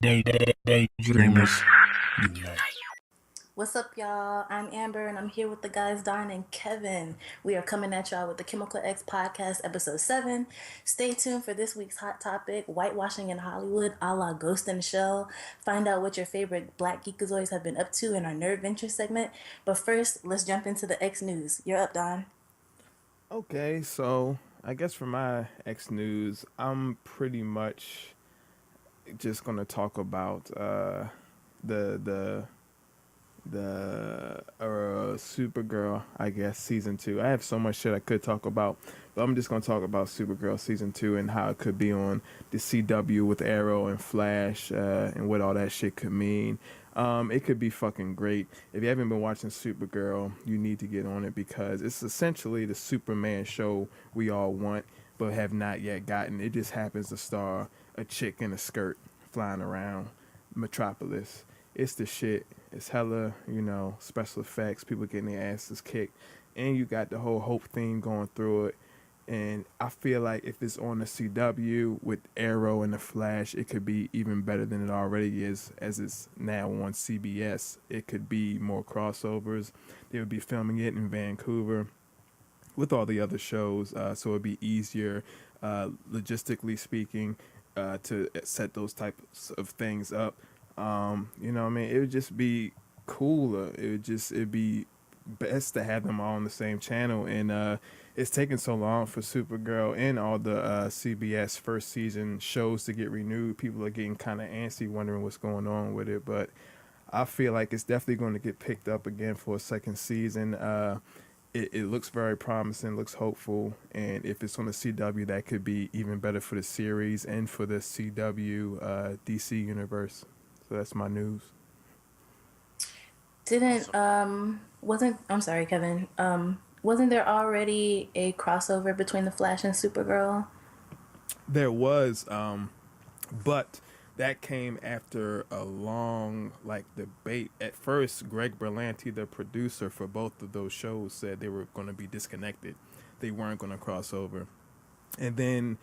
Daydreamers unite. What's up, y'all? I'm Amber, and I'm here with the guys Don and Kevin. We are coming at y'all with the Chemical X Podcast, Episode 7. Stay tuned for this week's hot topic, whitewashing in Hollywood, a la Ghost in the Shell. Find out what your favorite black geekazoids have been up to in our Nerd Ventures segment. But first, let's jump into the X News. You're up, Don. Okay, so I guess for my X news, I'm pretty much just gonna talk about the the the Supergirl, I guess, season 2. I have so much shit I could talk about, but I'm just gonna talk about Supergirl season 2 and how it could be on the CW with Arrow and Flash, and what all that shit could mean. It could be fucking great. If you haven't been watching Supergirl, you need to get on it because it's essentially the Superman show we all want but have not yet gotten. It just happens to star a chick in a skirt flying around Metropolis. It's the shit. It's hella, special effects, people getting their asses kicked, and you got the whole Hope theme going through it. And I feel like if it's on the CW with Arrow and the Flash, it could be even better than it already is, as it's now on CBS. It could be more crossovers. They would be filming it in Vancouver with all the other shows, so it'd be easier, logistically speaking, to set those types of things up. What I mean? It would just be cooler. It'd be best to have them all on the same channel. And it's taking so long for Supergirl and all the CBS first season shows to get renewed. People are getting kind of antsy, wondering what's going on with it. But I feel like it's definitely going to get picked up again for a second season. It looks very promising, looks hopeful, and if it's on the CW, that could be even better for the series and for the CW DC universe. So that's my news. Didn't, wasn't, I'm sorry, Kevin, wasn't there already a crossover between The Flash and Supergirl? There was, but that came after a long debate. At first, Greg Berlanti, the producer for both of those shows, said they were going to be disconnected. They weren't going to cross over. And then,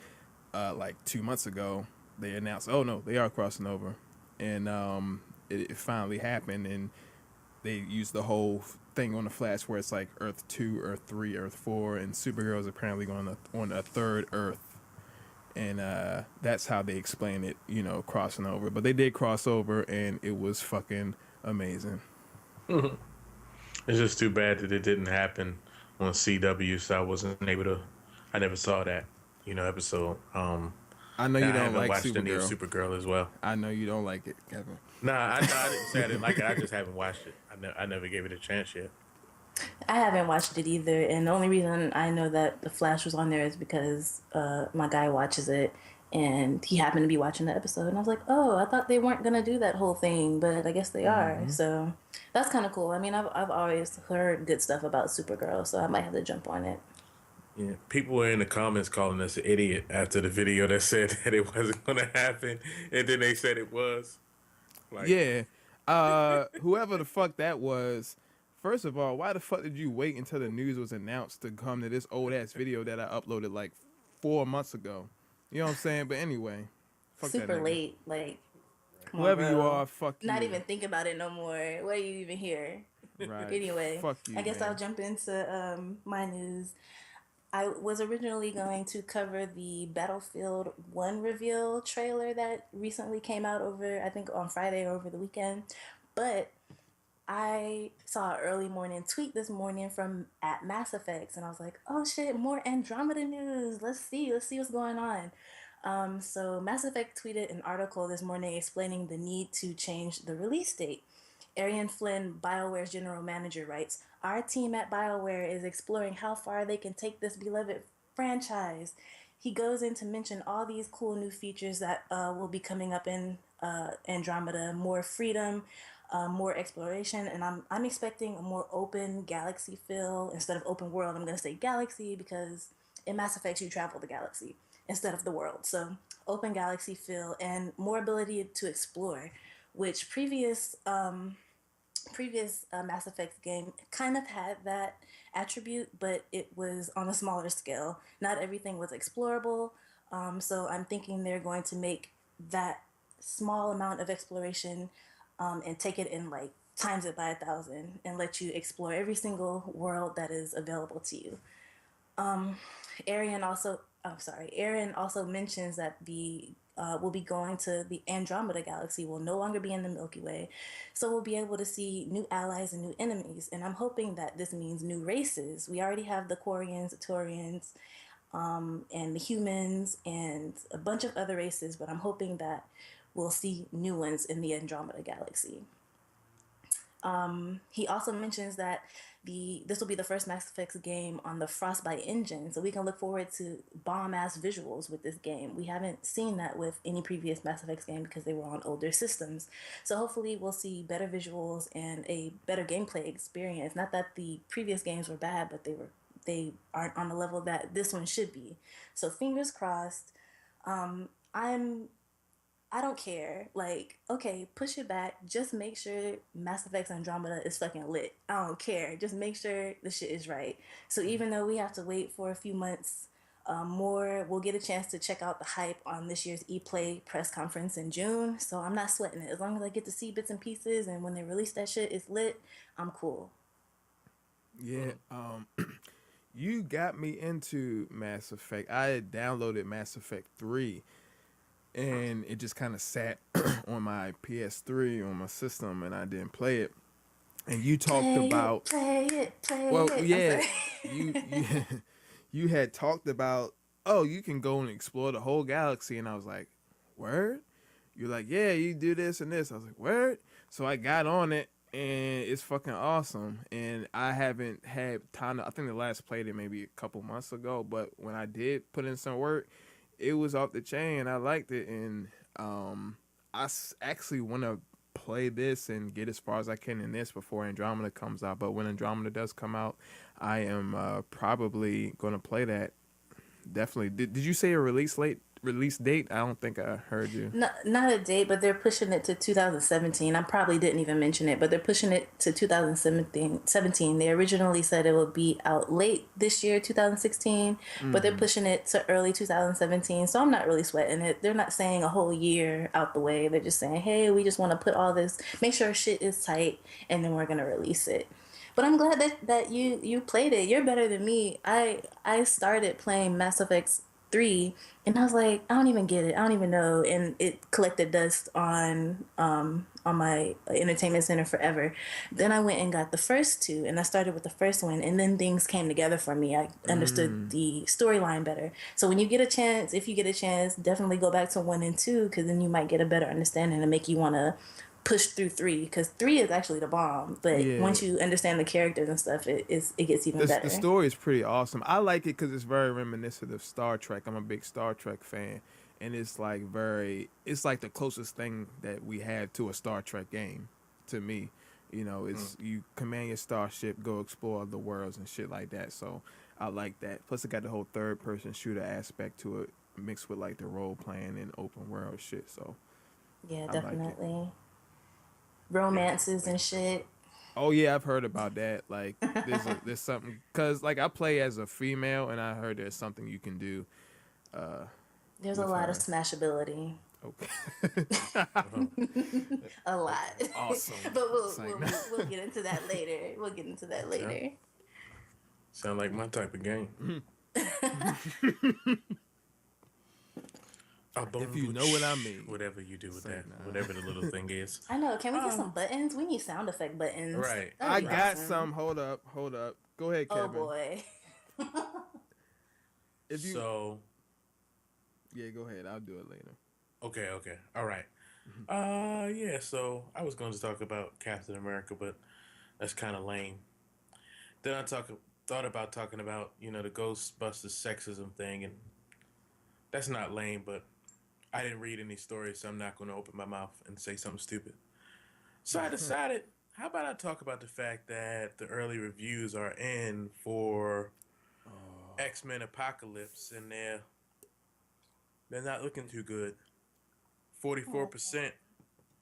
2 months ago, they announced, oh no, they are crossing over. And it finally happened, and they used the whole thing on the Flash where it's like Earth 2, Earth 3, Earth 4, and Supergirl is apparently going on a third Earth. And that's how they explain it, crossing over. But they did cross over, and it was fucking amazing. It's just too bad that it didn't happen on CW, so I never saw that, episode. I know you I don't haven't like watched any of Supergirl. Supergirl as well. I know you don't like it, Kevin. Nah, I didn't say I didn't like it. I just haven't watched it. I never gave it a chance yet. I haven't watched it either, and the only reason I know that The Flash was on there is because my guy watches it, and he happened to be watching the episode, and I was like, oh, I thought they weren't going to do that whole thing, but I guess they are, so that's kind of cool. I mean, I've always heard good stuff about Supergirl, so I might have to jump on it. Yeah, people were in the comments calling us an idiot after the video that said that it wasn't going to happen, and then they said it was. Yeah. Whoever the fuck that was, first of all, why the fuck did you wait until the news was announced to come to this old ass video that I uploaded like 4 months ago? You know what I'm saying? But anyway, fuck that Super nigga. late, like, come on, Whoever you bro. are, fuck you. Not even think about it no more. Why are you even here? Right. Anyway, Fuck you, I guess man. I'll jump into my news. I was originally going to cover the Battlefield 1 reveal trailer that recently came out I think on Friday or over the weekend. But I saw an early morning tweet this morning from at Mass Effects, and I was like, oh shit, more Andromeda news. Let's see what's going on. So Mass Effect tweeted an article this morning explaining the need to change the release date. Arian Flynn, BioWare's general manager, writes, our team at BioWare is exploring how far they can take this beloved franchise. He goes in to mention all these cool new features that will be coming up in Andromeda, more freedom, more exploration, and I'm expecting a more open galaxy feel. Instead of open world, I'm going to say galaxy because in Mass Effect you travel the galaxy instead of the world. So open galaxy feel and more ability to explore, which previous Mass Effect game kind of had that attribute, but it was on a smaller scale. Not everything was explorable, so I'm thinking they're going to make that small amount of exploration, and take it and like times it by 1,000 and let you explore every single world that is available to you. Aaron also mentions that the we'll be going to the Andromeda galaxy. Will no longer be in the Milky Way, so we'll be able to see new allies and new enemies. And I'm hoping that this means new races. We already have the Quarians, the Taurians, and the humans, and a bunch of other races. But I'm hoping that we'll see new ones in the Andromeda galaxy. He also mentions that this will be the first Mass Effect game on the Frostbite engine, so we can look forward to bomb ass visuals with this game. We haven't seen that with any previous Mass Effect game because they were on older systems. So hopefully we'll see better visuals and a better gameplay experience. Not that the previous games were bad, but they aren't on the level that this one should be. So fingers crossed. I'm I don't care. Like, okay, push it back. Just make sure Mass Effect Andromeda is fucking lit. I don't care. Just make sure the shit is right. So even though we have to wait for a few months more, we'll get a chance to check out the hype on this year's ePlay press conference in June. So I'm not sweating it. As long as I get to see bits and pieces, and when they release that shit, it's lit. I'm cool. Yeah, you got me into Mass Effect. I had downloaded Mass Effect 3 and it just kind of sat on my PS3 on my system and I didn't play it. And you talked about play it. well, yeah, you you had talked about, oh, you can go and explore the whole galaxy, and I was like, word? You're like, yeah, you do this and this. I was like, word? So I got on it, and it's fucking awesome. And I haven't had time to, I think the last played it maybe a couple months ago, but when I did put in some work, it was off the chain. I liked it, and actually want to play this and get as far as I can in this before Andromeda comes out. But when Andromeda does come out, I am probably going to play that. Definitely. Did you say a release date? I don't think I heard you. Not a date, but they're pushing it to 2017. I probably didn't even mention it, but they're pushing it to 2017. They originally said it would be out late this year, 2016, but they're pushing it to early 2017. So I'm not really sweating it. They're not saying a whole year out the way. They're just saying, hey, we just want to put all this, make sure shit is tight, and then we're going to release it. But I'm glad that you played it. You're better than me. I started playing Mass Effect 3 and I was like, I don't even get it. I don't even know. And it collected dust on my entertainment center forever. Then I went and got the first two and I started with the first one and then things came together for me. I understood the storyline better. So when you get a chance, if you get a chance, definitely go back to 1 and 2 because then you might get a better understanding and make you want to push through 3 because 3 is actually the bomb, but Yeah. once you understand the characters and stuff, it gets even better. The story is pretty awesome. I like it because it's very reminiscent of Star Trek. I'm a big Star Trek fan, and it's like it's like the closest thing that we have to a Star Trek game to me. You know, it's you command your starship, go explore the worlds and shit like that. So I like that. Plus, it got the whole third person shooter aspect to it, mixed with like the role playing and open world shit. So Yeah, I like it. definitely. Romances and shit. Oh yeah, I've heard about that. Like there's something because like I play as a female, and I heard there's something you can do. There's a With lot her. of smashability. Okay, A lot. awesome. But It's like, we'll get into that later. We'll get into that later. Sound like my type of game. if you know what I mean. Whatever you do with Say that, nah. whatever the little thing is. I know. Can we get some buttons? We need sound effect buttons. Right. That'd I be got awesome. some. Hold up. Go ahead, Kevin. Oh boy. If you, So, yeah, go ahead. I'll do it later. okay, all right. Yeah. So I was going to talk about Captain America, but that's kind of lame. Then thought about talking about the Ghostbusters sexism thing, and that's not lame, but I didn't read any stories, so I'm not going to open my mouth and say something stupid. So I decided, how about I talk about the fact that the early reviews are in for X-Men Apocalypse, and they're not looking too good. 44%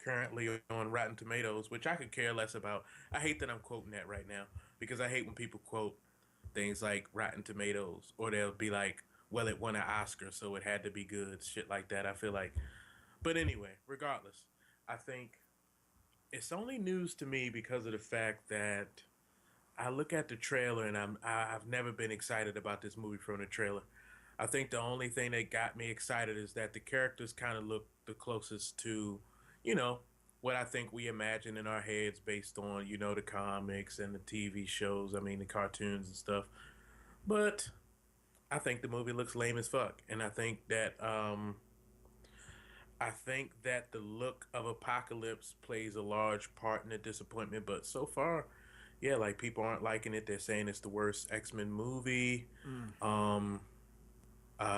currently on Rotten Tomatoes, which I could care less about. I hate that I'm quoting that right now because I hate when people quote things like Rotten Tomatoes, or they'll be like, well, it won an Oscar, so it had to be good, shit like that. I feel like But anyway, regardless, I think it's only news to me because of the fact that I look at the trailer and I've never been excited about this movie from the trailer. I think the only thing that got me excited is that the characters kind of look the closest to, you know, what I think we imagine in our heads based on, the comics and the TV shows. I mean, the cartoons and stuff. But I think the movie looks lame as fuck, and I think that the look of Apocalypse plays a large part in the disappointment. But so far, yeah, like people aren't liking it. They're saying it's the worst X-Men movie. Mm. Um,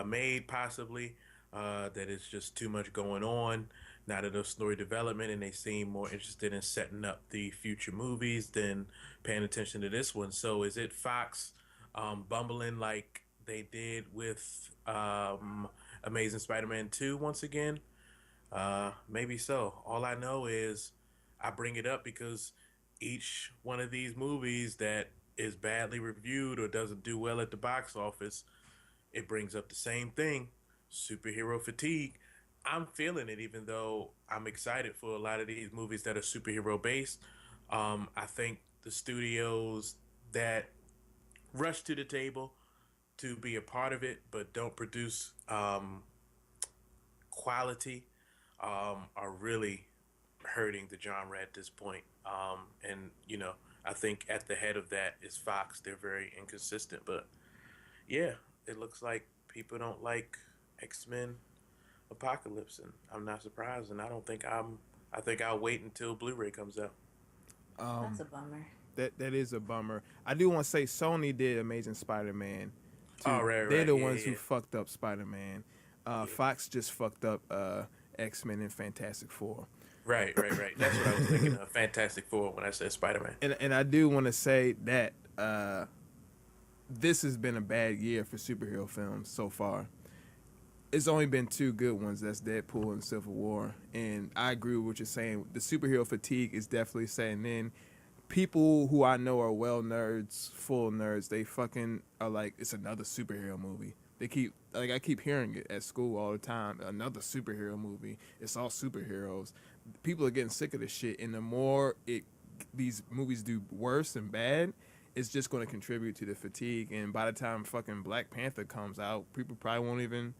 made possibly. That it's just too much going on, not enough story development, and they seem more interested in setting up the future movies than paying attention to this one. So is it Fox bumbling like they did with Amazing Spider-Man 2 once again? Maybe so. All I know is I bring it up because each one of these movies that is badly reviewed or doesn't do well at the box office, it brings up the same thing, superhero fatigue. I'm feeling it, even though I'm excited for a lot of these movies that are superhero based. I think the studios that rush to the table to be a part of it but don't produce quality are really hurting the genre at this point. And I think at the head of that is Fox. They're very inconsistent, but yeah, it looks like people don't like X Men Apocalypse, and I'm not surprised. And I don't think I'm. I think I'll wait until Blu-ray comes out. That's Um, a bummer. that is a bummer. I do want to say Sony did Amazing Spider-Man Oh, too. right, They're right, the yeah, ones who yeah, fucked up Spider-Man. yeah. Fox just fucked up X-Men and Fantastic Four. Right, right, right. That's what I was thinking of. Fantastic Four when I said Spider-Man. And I do want to say that this has been a bad year for superhero films so far. It's only been two good ones. That's Deadpool and Civil War. And I agree with what you're saying. The superhero fatigue is definitely setting in. People who I know are well nerds, full nerds, they fucking are like, it's another superhero movie. They keep I keep hearing it at school all the time. Another superhero movie. It's all superheroes. People are getting sick of this shit, and the more these movies do worse and bad, it's just going to contribute to the fatigue. And by the time fucking Black Panther comes out, people probably won't even,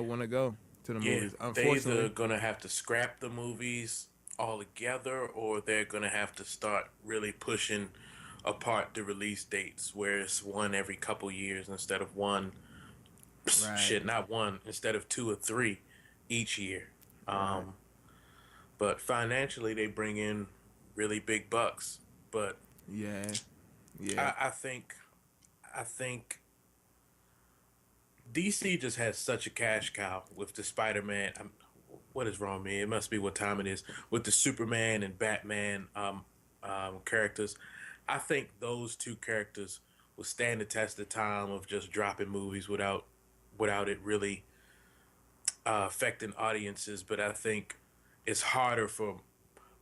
want to go to the Yeah, movies. they either Unfortunately, gonna have to scrap the movies altogether, or they're gonna have to start really pushing apart the release dates, where it's one every couple years instead of one. right, Shit, not one instead of two or three each year. right, Um, but financially, they bring in really big bucks. But yeah, yeah, I think DC just has such a cash cow with the Spider-Man. What is wrong with me? It must be what time it is with the Superman and Batman characters. I think those two characters will stand the test of time of just dropping movies without it really affecting audiences. But I think it's harder for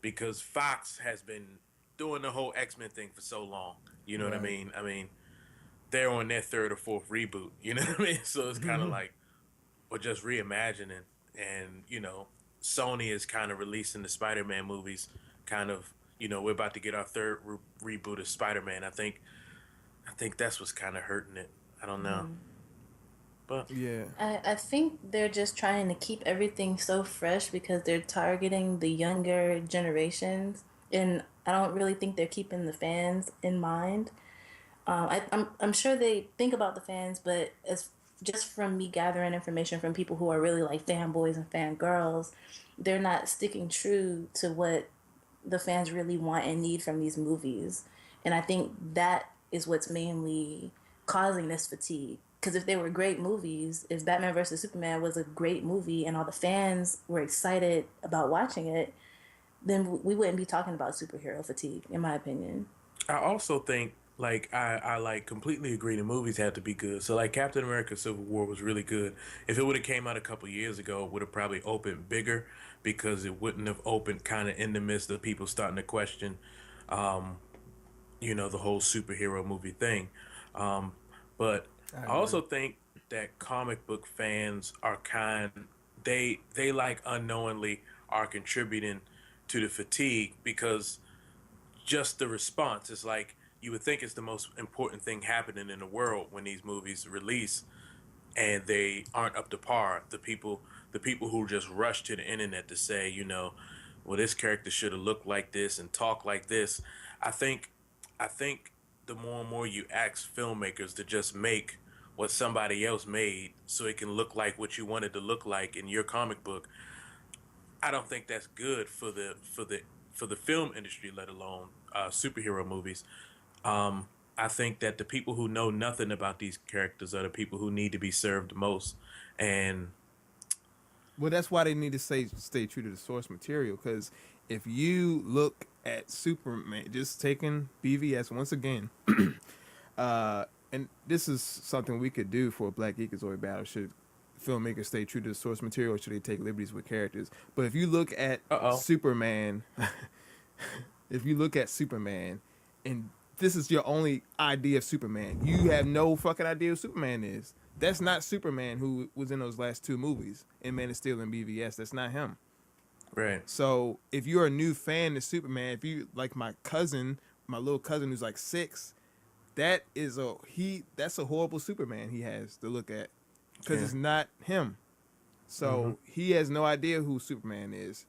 because Fox has been doing the whole X Men thing for so long. You know what I right. mean? I mean, they're on their third or fourth reboot. You know what I mean? So it's kind of like, or just reimagining. And, Sony is kind of releasing the Spider Man movies, kind of, we're about to get our third reboot of Spider Man. I think that's what's kind of hurting it. I don't know. Mm. But, Yeah, I think they're just trying to keep everything so fresh because they're targeting the younger generations. And I don't really think they're keeping the fans in mind. I'm sure they think about the fans, but as just from me gathering information from people who are really like fanboys and fangirls, they're not sticking true to what the fans really want and need from these movies. And I think that is what's mainly causing this fatigue. Because if they were great movies, if Batman versus Superman was a great movie and all the fans were excited about watching it, then we wouldn't be talking about superhero fatigue, in my opinion. I also think like I like completely agree the movies have to be good. So like Captain America Civil War was really good. If it would have came out a couple years ago, it would have probably opened bigger because it wouldn't have opened kind of in the midst of people starting to question um, the whole superhero movie thing. Um, but I I agree. also think that comic book fans are kind they like unknowingly are contributing to the fatigue because just the response is like you would think it's the most important thing happening in the world when these movies release and they aren't up to par. The people who just rush to the internet to say, well, this character should have looked like this and talk like this. I think I think the more and more you ask filmmakers to just make what somebody else made so it can look like what you wanted to look like in your comic book, I don't think that's good for the film industry, let alone superhero movies. I think that the people who know nothing about these characters are the people who need to be served most. And Well, that's why they need to stay true to the source material. Because if you look at Superman, just taking BVS once again, and this is something we could do for a Black Geekazoid battle. Should filmmakers stay true to the source material, or should they take liberties with characters? But if you look at uh-oh, Superman, if you look at Superman, and this is your only idea of Superman, you have no fucking idea who Superman is. That's not Superman who was in those last two movies in Man of Steel and BVS. That's not him. right. So if you're a new fan of Superman, if you like my cousin, my little cousin who's like 6, that's a horrible Superman he has to look at because Yeah. it's not him. So he has no idea who Superman is.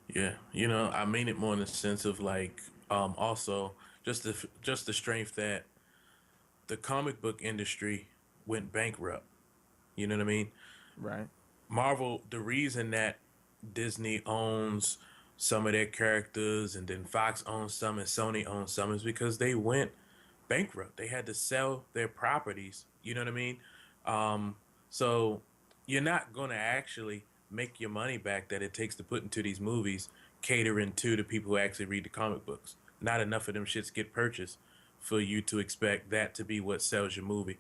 Yeah, I mean it more in the sense of like, also just the strength that the comic book industry went bankrupt. You know what I mean? Right. Marvel, the reason that Disney owns some of their characters and then Fox owns some and Sony owns some is because they went bankrupt. They had to sell their properties. You know what I mean? So you're not going to actually make your money back that it takes to put into these movies catering to the people who actually read the comic books. Not enough of them shits get purchased for you to expect that to be what sells your movie.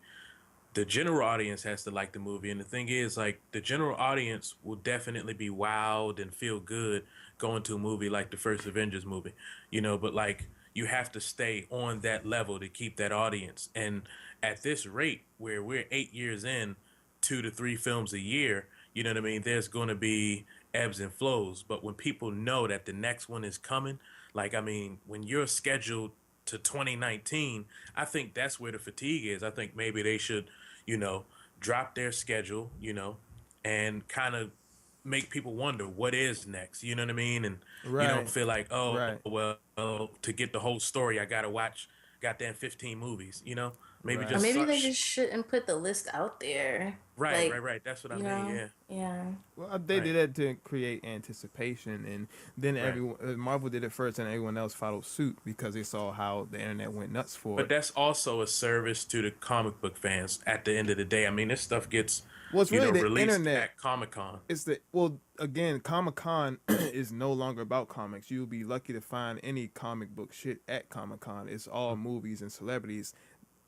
The general audience has to like the movie, and the thing is, like, the general audience will definitely be wowed and feel good going to a movie like the first Avengers movie, but like you have to stay on that level to keep that audience. And at this rate where we're 8 years in, 2 to 3 films a year, you know what I mean, there's going to be ebbs and flows. But when people know that the next one is coming, like, I mean, when you're scheduled to 2019, I think that's where the fatigue is. I think maybe they should, you know, drop their schedule, and kind of make people wonder what is next. You know what I mean? And you don't Right. feel like, oh, Right. well, to get the whole story, I gotta watch goddamn 15 movies. Maybe Or Right. just maybe suck. they just shouldn't put the list out there. Right, right, Like, right. That's what I mean. Yeah, yeah. Well, they right, did that to create anticipation, and then right. everyone Marvel did it first, and everyone else followed suit because they saw how the internet went nuts for But it. that's also a service to the comic book fans. At the end of the day, I mean, this stuff gets, Well, it's really the released internet. at Comic Con. It's the well again. Comic Con is no longer about comics. You'll be lucky to find any comic book shit at Comic Con. It's all movies and celebrities.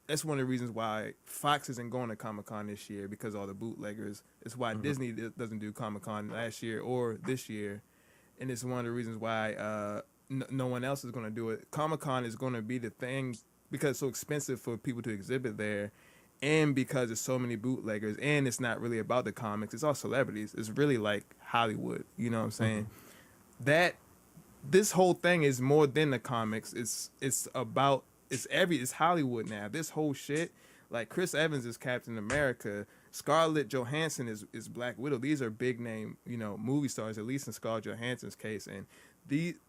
That's one of the reasons why Fox isn't going to Comic Con this year because of all the bootleggers. It's why Hmm. Disney doesn't do Comic Con last year or this year, and it's one of the reasons why no one else is going to do it. Comic Con is going to be the thing because it's so expensive for people to exhibit there, and because there's so many bootleggers, and it's not really about the comics. It's all celebrities. It's really like Hollywood. You know what I'm saying? That this whole thing is more than the comics. It's about it's Hollywood now. This whole shit, like Chris Evans is Captain America, Scarlett Johansson is Black Widow. These are big name, movie stars, at least in Scarlett Johansson's case. And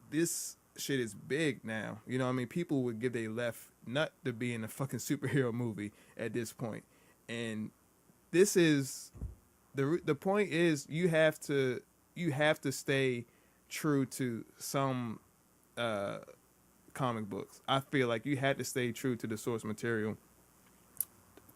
this shit is big now. You know what I mean? People would give their left nut to be in a fucking superhero movie at this point. And this is the point is you have to stay true to some comic books. I feel like you had to stay true to the source material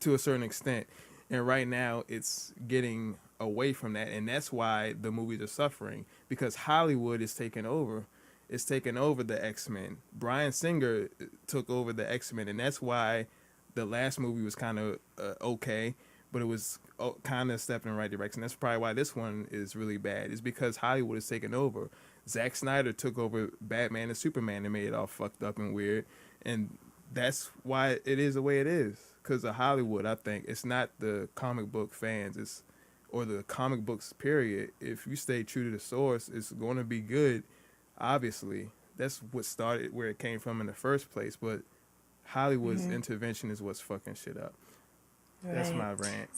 to a certain extent. And right now it's getting away from that, and that's why the movies are suffering because Hollywood is taking over. It's taking over the X-Men. Bryan Singer took over the X-Men, and that's why the last movie was kind of okay, but it was kind of stepping in the right direction. That's probably why this one is really bad. It's because Hollywood is taking over. Zack Snyder took over Batman and Superman and made it all fucked up and weird, and that's why it is the way it is because of Hollywood. I think it's not the comic book fans. It's or the comic books period, if you stay true to the source, it's going to be good. Obviously, that's what started where it came from in the first place. But Hollywood's intervention is what's fucking shit up. That's Right. my rant.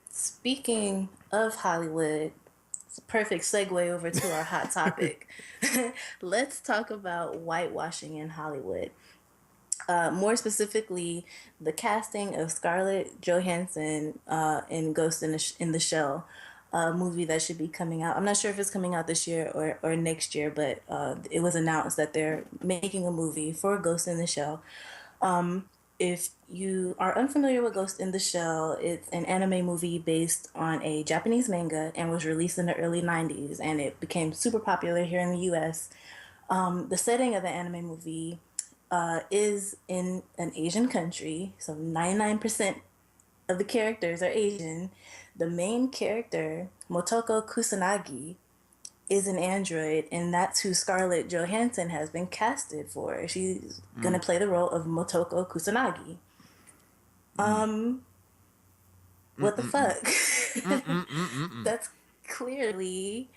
Speaking of Hollywood, it's a perfect segue over to our hot topic. Let's talk about whitewashing in Hollywood. More specifically, the casting of Scarlett Johansson in Ghost in the Shell, a movie that should be coming out. I'm not sure if it's coming out this year or next year, but it was announced that they're making a movie for Ghost in the Shell. If you are unfamiliar with Ghost in the Shell, it's an anime movie based on a Japanese manga and was released in the early 90s, and it became super popular here in the US. The setting of the anime movie is in an Asian country, so 99% of the characters are Asian. The main character, Motoko Kusanagi, is an android, and that's who Scarlett Johansson has been casted for. She's gonna play the role of Motoko Kusanagi. What the fuck? That's clearly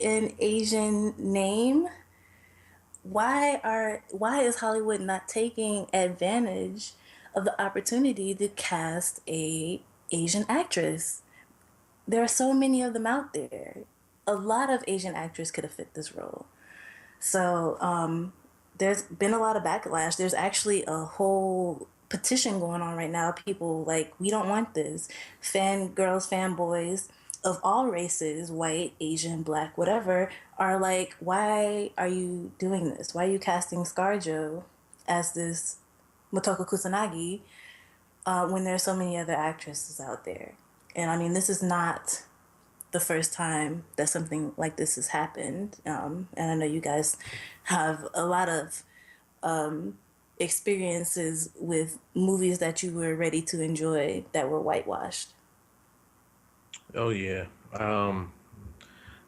an Asian name. Why is Hollywood not taking advantage of the opportunity to cast a Asian actress? There are so many of them out there. A lot of Asian actors could have fit this role. So there's been a lot of backlash. There's actually a whole petition going on right now. People like, we don't want this. Fangirls, fanboys of all races, white, Asian, black, whatever, are like, why are you doing this? Why are you casting ScarJo as this Motoko Kusanagi when there are so many other actresses out there? And I mean, this is not the first time that something like this has happened. And I know you guys have a lot of experiences with movies that you were ready to enjoy that were whitewashed. Oh yeah.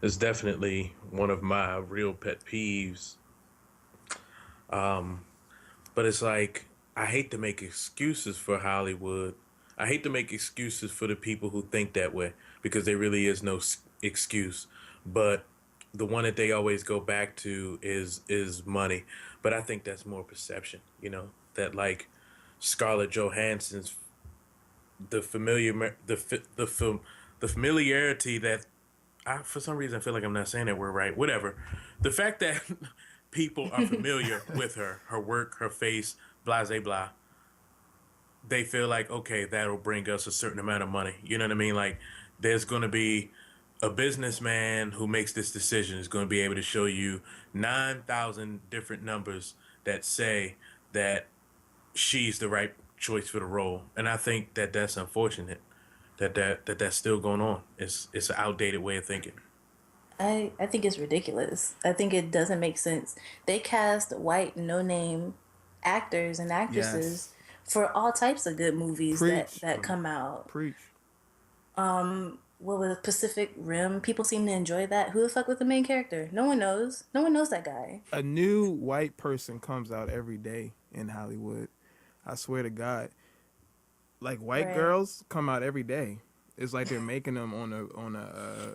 It's definitely one of my real pet peeves. But it's like I hate to make excuses for Hollywood. I hate to make excuses for the people who think that way because there really is no excuse. But the one that they always go back to is money. But I think that's more perception. That like Scarlett Johansson's the familiar the familiarity that for some reason I feel like I'm not saying that word right. Whatever. The fact that people are familiar with her work, her face, blah blah blah. They feel like, okay, that'll bring us a certain amount of money. You know what I mean? Like, there's going to be a businessman who makes this decision is going to be able to show you 9,000 different numbers that say that she's the right choice for the role. And I think that that's unfortunate that's still going on. It's an outdated way of thinking. I think it's ridiculous. I think it doesn't make sense. They cast white, no-name actors and actresses for all types of good movies that come out. Preach. What was Pacific Rim? People seem to enjoy that. Who the fuck was the main character? No one knows. No one knows that guy. A new white person comes out every day in Hollywood. I swear to God. Like white girls come out every day. It's like they're making them on a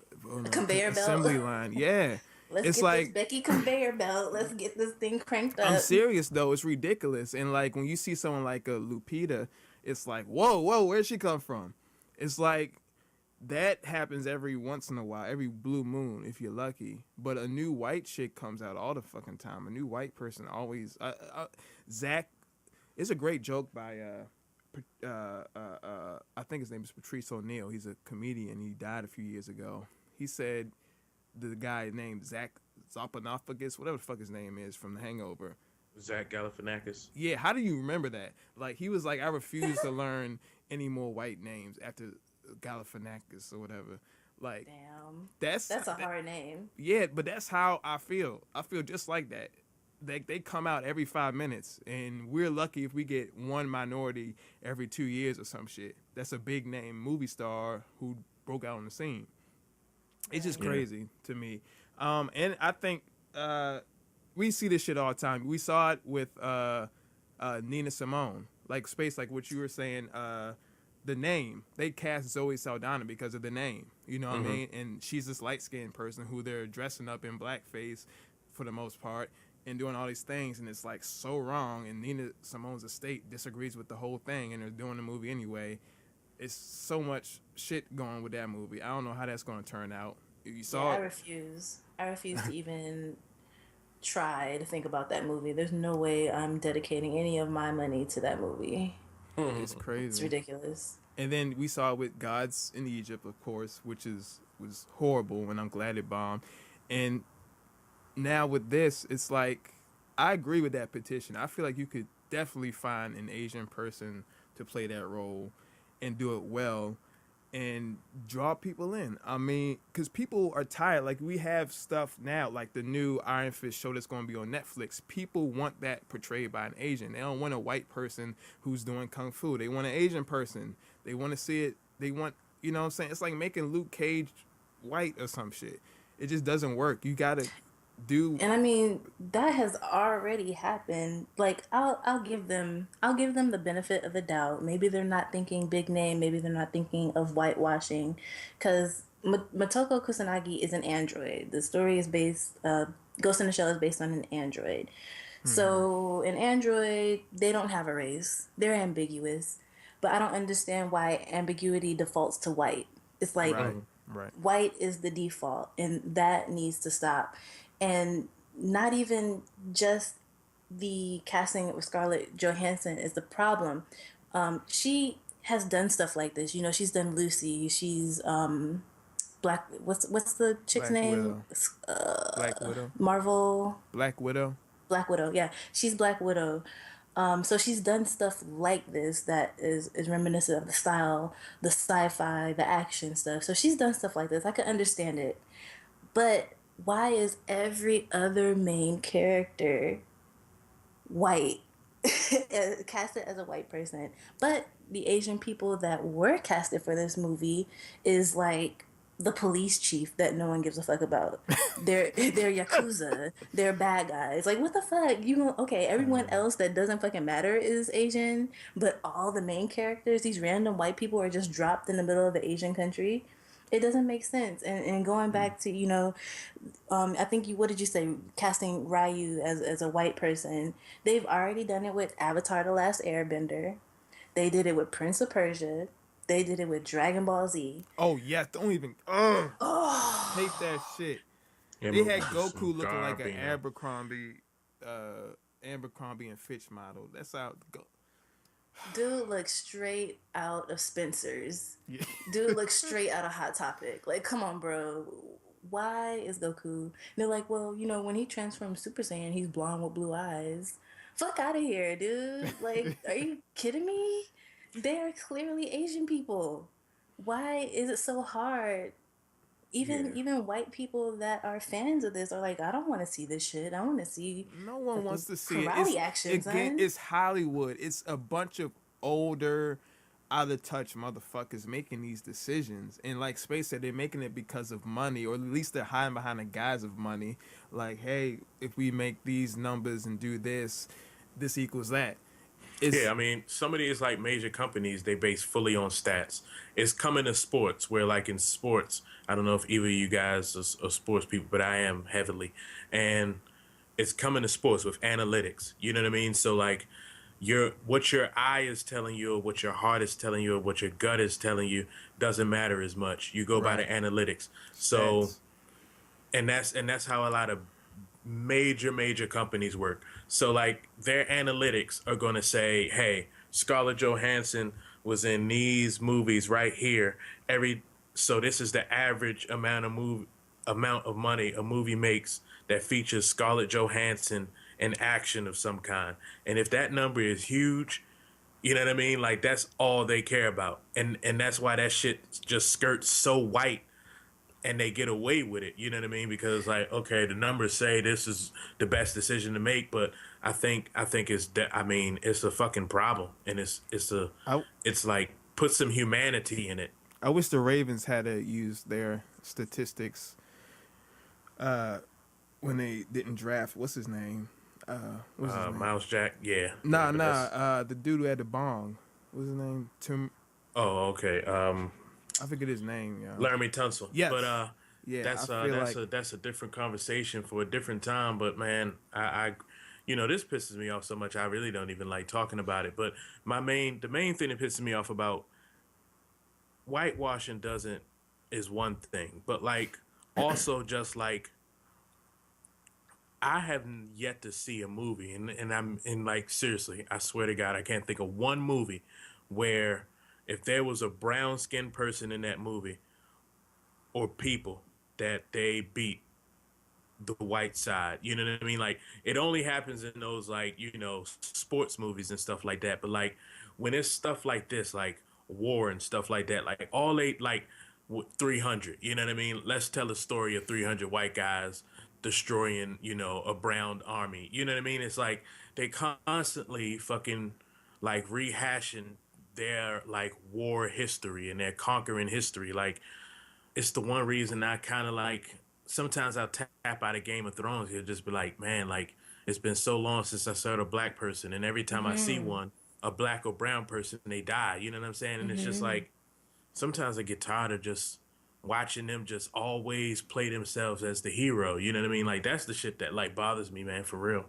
conveyor belt assembly line. Yeah. Let's get this Becky conveyor belt. Let's get this thing cranked up. I'm serious though. It's ridiculous. And like when you see someone like a Lupita, it's like, whoa, where'd she come from? It's like that happens every once in a while, every blue moon if you're lucky. But a new white chick comes out all the fucking time. A new white person always. Zach, it's a great joke by I think his name is Patrice O'Neal. He's a comedian. He died a few years ago. He said the guy named Zach Zopanophagous, whatever the fuck his name is, from The Hangover. Zach Galifianakis. Yeah, how do you remember that? Like, he was like, I refuse to learn any more white names after Galifianakis or whatever. Like, damn, that's a hard name. Yeah, but that's how I feel. I feel just like that. They come out every 5 minutes, and we're lucky if we get one minority every 2 years or some shit. That's a big name movie star who broke out on the scene. It's just crazy to me. And I think we see this shit all the time. We saw it with Nina Simone, like Space, like what you were saying. the name. They cast Zoe Saldana because of the name. You know what I Mm-hmm. mean? And she's this light skinned person who they're dressing up in blackface for the most part and doing all these things, and it's like so wrong. And Nina Simone's estate disagrees with the whole thing, and they're doing the movie anyway. It's so much shit going with that movie. I don't know how that's going to turn out. You Yeah, saw I it. refuse. I refuse to even try to think about that movie. There's no way I'm dedicating any of my money to that movie. It's It's crazy. ridiculous. And then we saw it with Gods in Egypt, of course, which was horrible, and I'm glad it bombed. And now with this, it's like I agree with that petition. I feel like you could definitely find an Asian person to play that role and do it well and draw people in. I mean, because people are tired. Like, we have stuff now, like the new Iron Fist show that's going to be on Netflix. People want that portrayed by an Asian. They don't want a white person who's doing kung fu. They want an Asian person. They want to see it. They want, you know what I'm saying? It's like making Luke Cage white or some shit. It just doesn't work. You got to do. And I mean, that has already happened. Like, I'll give them the benefit of the doubt. Maybe they're not thinking big name, maybe they're not thinking of whitewashing, cuz Motoko Kusanagi is an android. The story is based Ghost in the Shell is based on an android. So, an android, they don't have a race. They're ambiguous. But I don't understand why ambiguity defaults to white. It's like Right, right. white is the default, and that needs to stop. And not even just the casting with Scarlett Johansson is the problem. She has done stuff like this. You know, she's done Lucy. She's Black. What's the chick's Black name? Widow. Black Widow. Marvel. Black Widow. Black Widow. Yeah, she's Black Widow. So she's done stuff like this that is reminiscent of the style, the sci-fi, the action stuff. So she's done stuff like this. I could understand it. But why is every other main character white? Casted as a white person. But the Asian people that were casted for this movie is like the police chief that no one gives a fuck about. They're yakuza. They're bad guys. Like, what the fuck? Okay? Everyone else that doesn't fucking matter is Asian, but all the main characters, these random white people, are just dropped in the middle of the Asian country. It doesn't make sense. And going back to I think what did you say? Casting Ryu as a white person. They've already done it with Avatar: The Last Airbender. They did it with Prince of Persia. They did it with Dragon Ball Z. Oh yeah, don't even. Hate that shit. Yeah, They but had some Goku looking like an garbage. Abercrombie and Fitch model. That's how. Dude looks straight out of Spencer's. Yeah. Dude looks straight out of Hot Topic. Like, come on, bro. Why is Goku? They're like, well, when he transforms Super Saiyan, he's blonde with blue eyes. Fuck out of here, dude. Like, are you kidding me? They are clearly Asian people. Why is it so hard? Even white people that are fans of this are like, I don't want to see this shit. I want to see No one wants to see it. karate action, son. It's Hollywood. It's a bunch of older, out of touch motherfuckers making these decisions. And like Space said, they're making it because of money, or at least they're hiding behind the guise of money. Like, hey, if we make these numbers and do this, this equals that. Yeah, I mean, some of these like major companies, they base fully on stats. It's coming to sports, where like in sports, I don't know if either of you guys are sports people, but I am heavily, and it's coming to sports with analytics. You know what I mean? So like, what your eye is telling you, or what your heart is telling you, or what your gut is telling you doesn't matter as much. You go by the analytics. So, Stats. and that's how a lot of major companies work. So like their analytics are going to say, hey, Scarlett Johansson was in these movies right here. So this is the average amount of money a movie makes that features Scarlett Johansson in action of some kind. And if that number is huge, you know what I mean? Like, that's all they care about. And that's why that shit just skirts so white, and they get away with it. You know what I mean? Because like, okay, the numbers say this is the best decision to make, but I think it's a fucking problem, and it's like, put some humanity in it. I wish the Ravens had to use their statistics when they didn't draft. What's his name? What's his name? Miles Jack, yeah. The dude who had the bong. What's his name? Oh, okay. I forget his name, yo. Laramie Tunsil. But Yes. Yeah, I that's feel like that's a different conversation for a different time. But man, this pisses me off so much. I really don't even like talking about it. But the main thing that pisses me off about whitewashing doesn't is one thing, but like also just like I have yet to see a movie, and I'm in like seriously, I swear to God, I can't think of one movie where if there was a brown skinned person in that movie or people that they beat the white side. You know what I mean? Like it only happens in those like sports movies and stuff like that. But like when it's stuff like this, like war and stuff like that, like all eight like 300. You know what I mean? Let's tell a story of 300 white guys destroying a brown army. You know what I mean? It's like they constantly fucking like rehashing their like war history and their conquering history. Like it's the one reason I kind of like sometimes I'll tap out of Game of Thrones. He'll just be like, man, like it's been so long since I saw a black person, and every time I see Mm-hmm. one, a black or brown person, they die. You know what I'm saying? And it's just Mm-hmm. like sometimes I get tired of just watching them just always play themselves as the hero. You know what I mean? Like that's the shit that like bothers me, man, for real.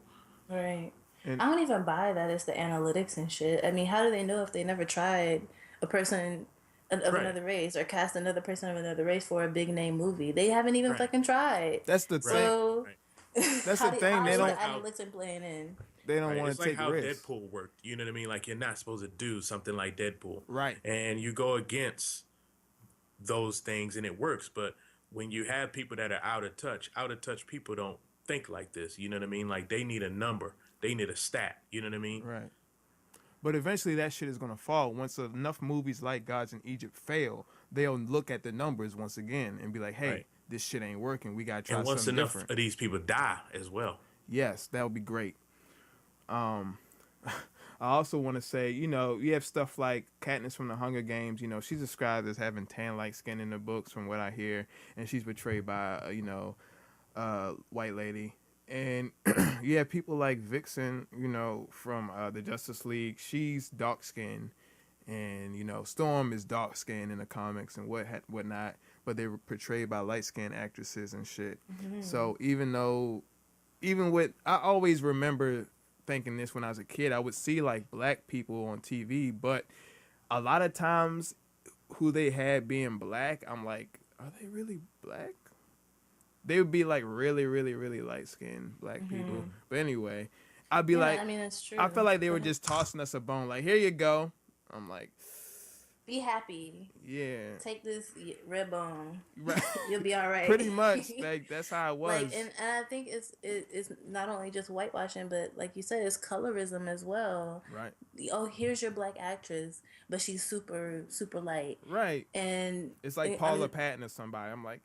Right. and I don't even buy that it's the analytics and shit. I mean, how do they know if they never tried a person of Right, another race or cast another person of another race for a big name movie? They haven't even right, fucking tried. that's the right, thing. So right. That's the thing. how They is It's the like don't how analytics and playing in? they don't right. want It's to like take how risks. Deadpool worked. You know what I mean? Like you're not supposed to do something like Deadpool, Right. and you go against those things, and it works. But when you have people that are out of touch people don't think like this. You know what I mean? Like they need a number, they need a stat. You know what I mean? Right. But eventually that shit is gonna fall. Once enough movies like Gods in Egypt fail, they'll look at the numbers once again and be like, "Hey, Right. this shit ain't working. We gotta try And once something enough different." of these people die as well. Yes, that would be great. Um, I also want to say, you have stuff like Katniss from the Hunger Games. She's described as having tan-like skin in the books, from what I hear, and she's portrayed by, white lady. And you have people like Vixen, from the Justice League. She's dark skinned, and Storm is dark skinned in the comics and whatnot. But they were portrayed by light skinned actresses and shit. Mm-hmm. So even with, I always remember thinking this when I was a kid. I would see like black people on TV, but a lot of times who they had being black, I'm like, are they really black? They would be like really, really, really light skinned black people. Mm-hmm. But anyway, I'd be Yeah, like, I mean it's I true. felt like they Go were ahead. just tossing us a bone, like, here you go. I'm like, Be happy. yeah, Take this red bone. right. You'll be all right. Pretty much, like that's how it Like, was. and I think it's not only just whitewashing, but like you said, it's colorism as well. Right, Oh, here's your black actress, but she's super super light, right. and It's like I Paula mean, Patton or somebody. I'm like,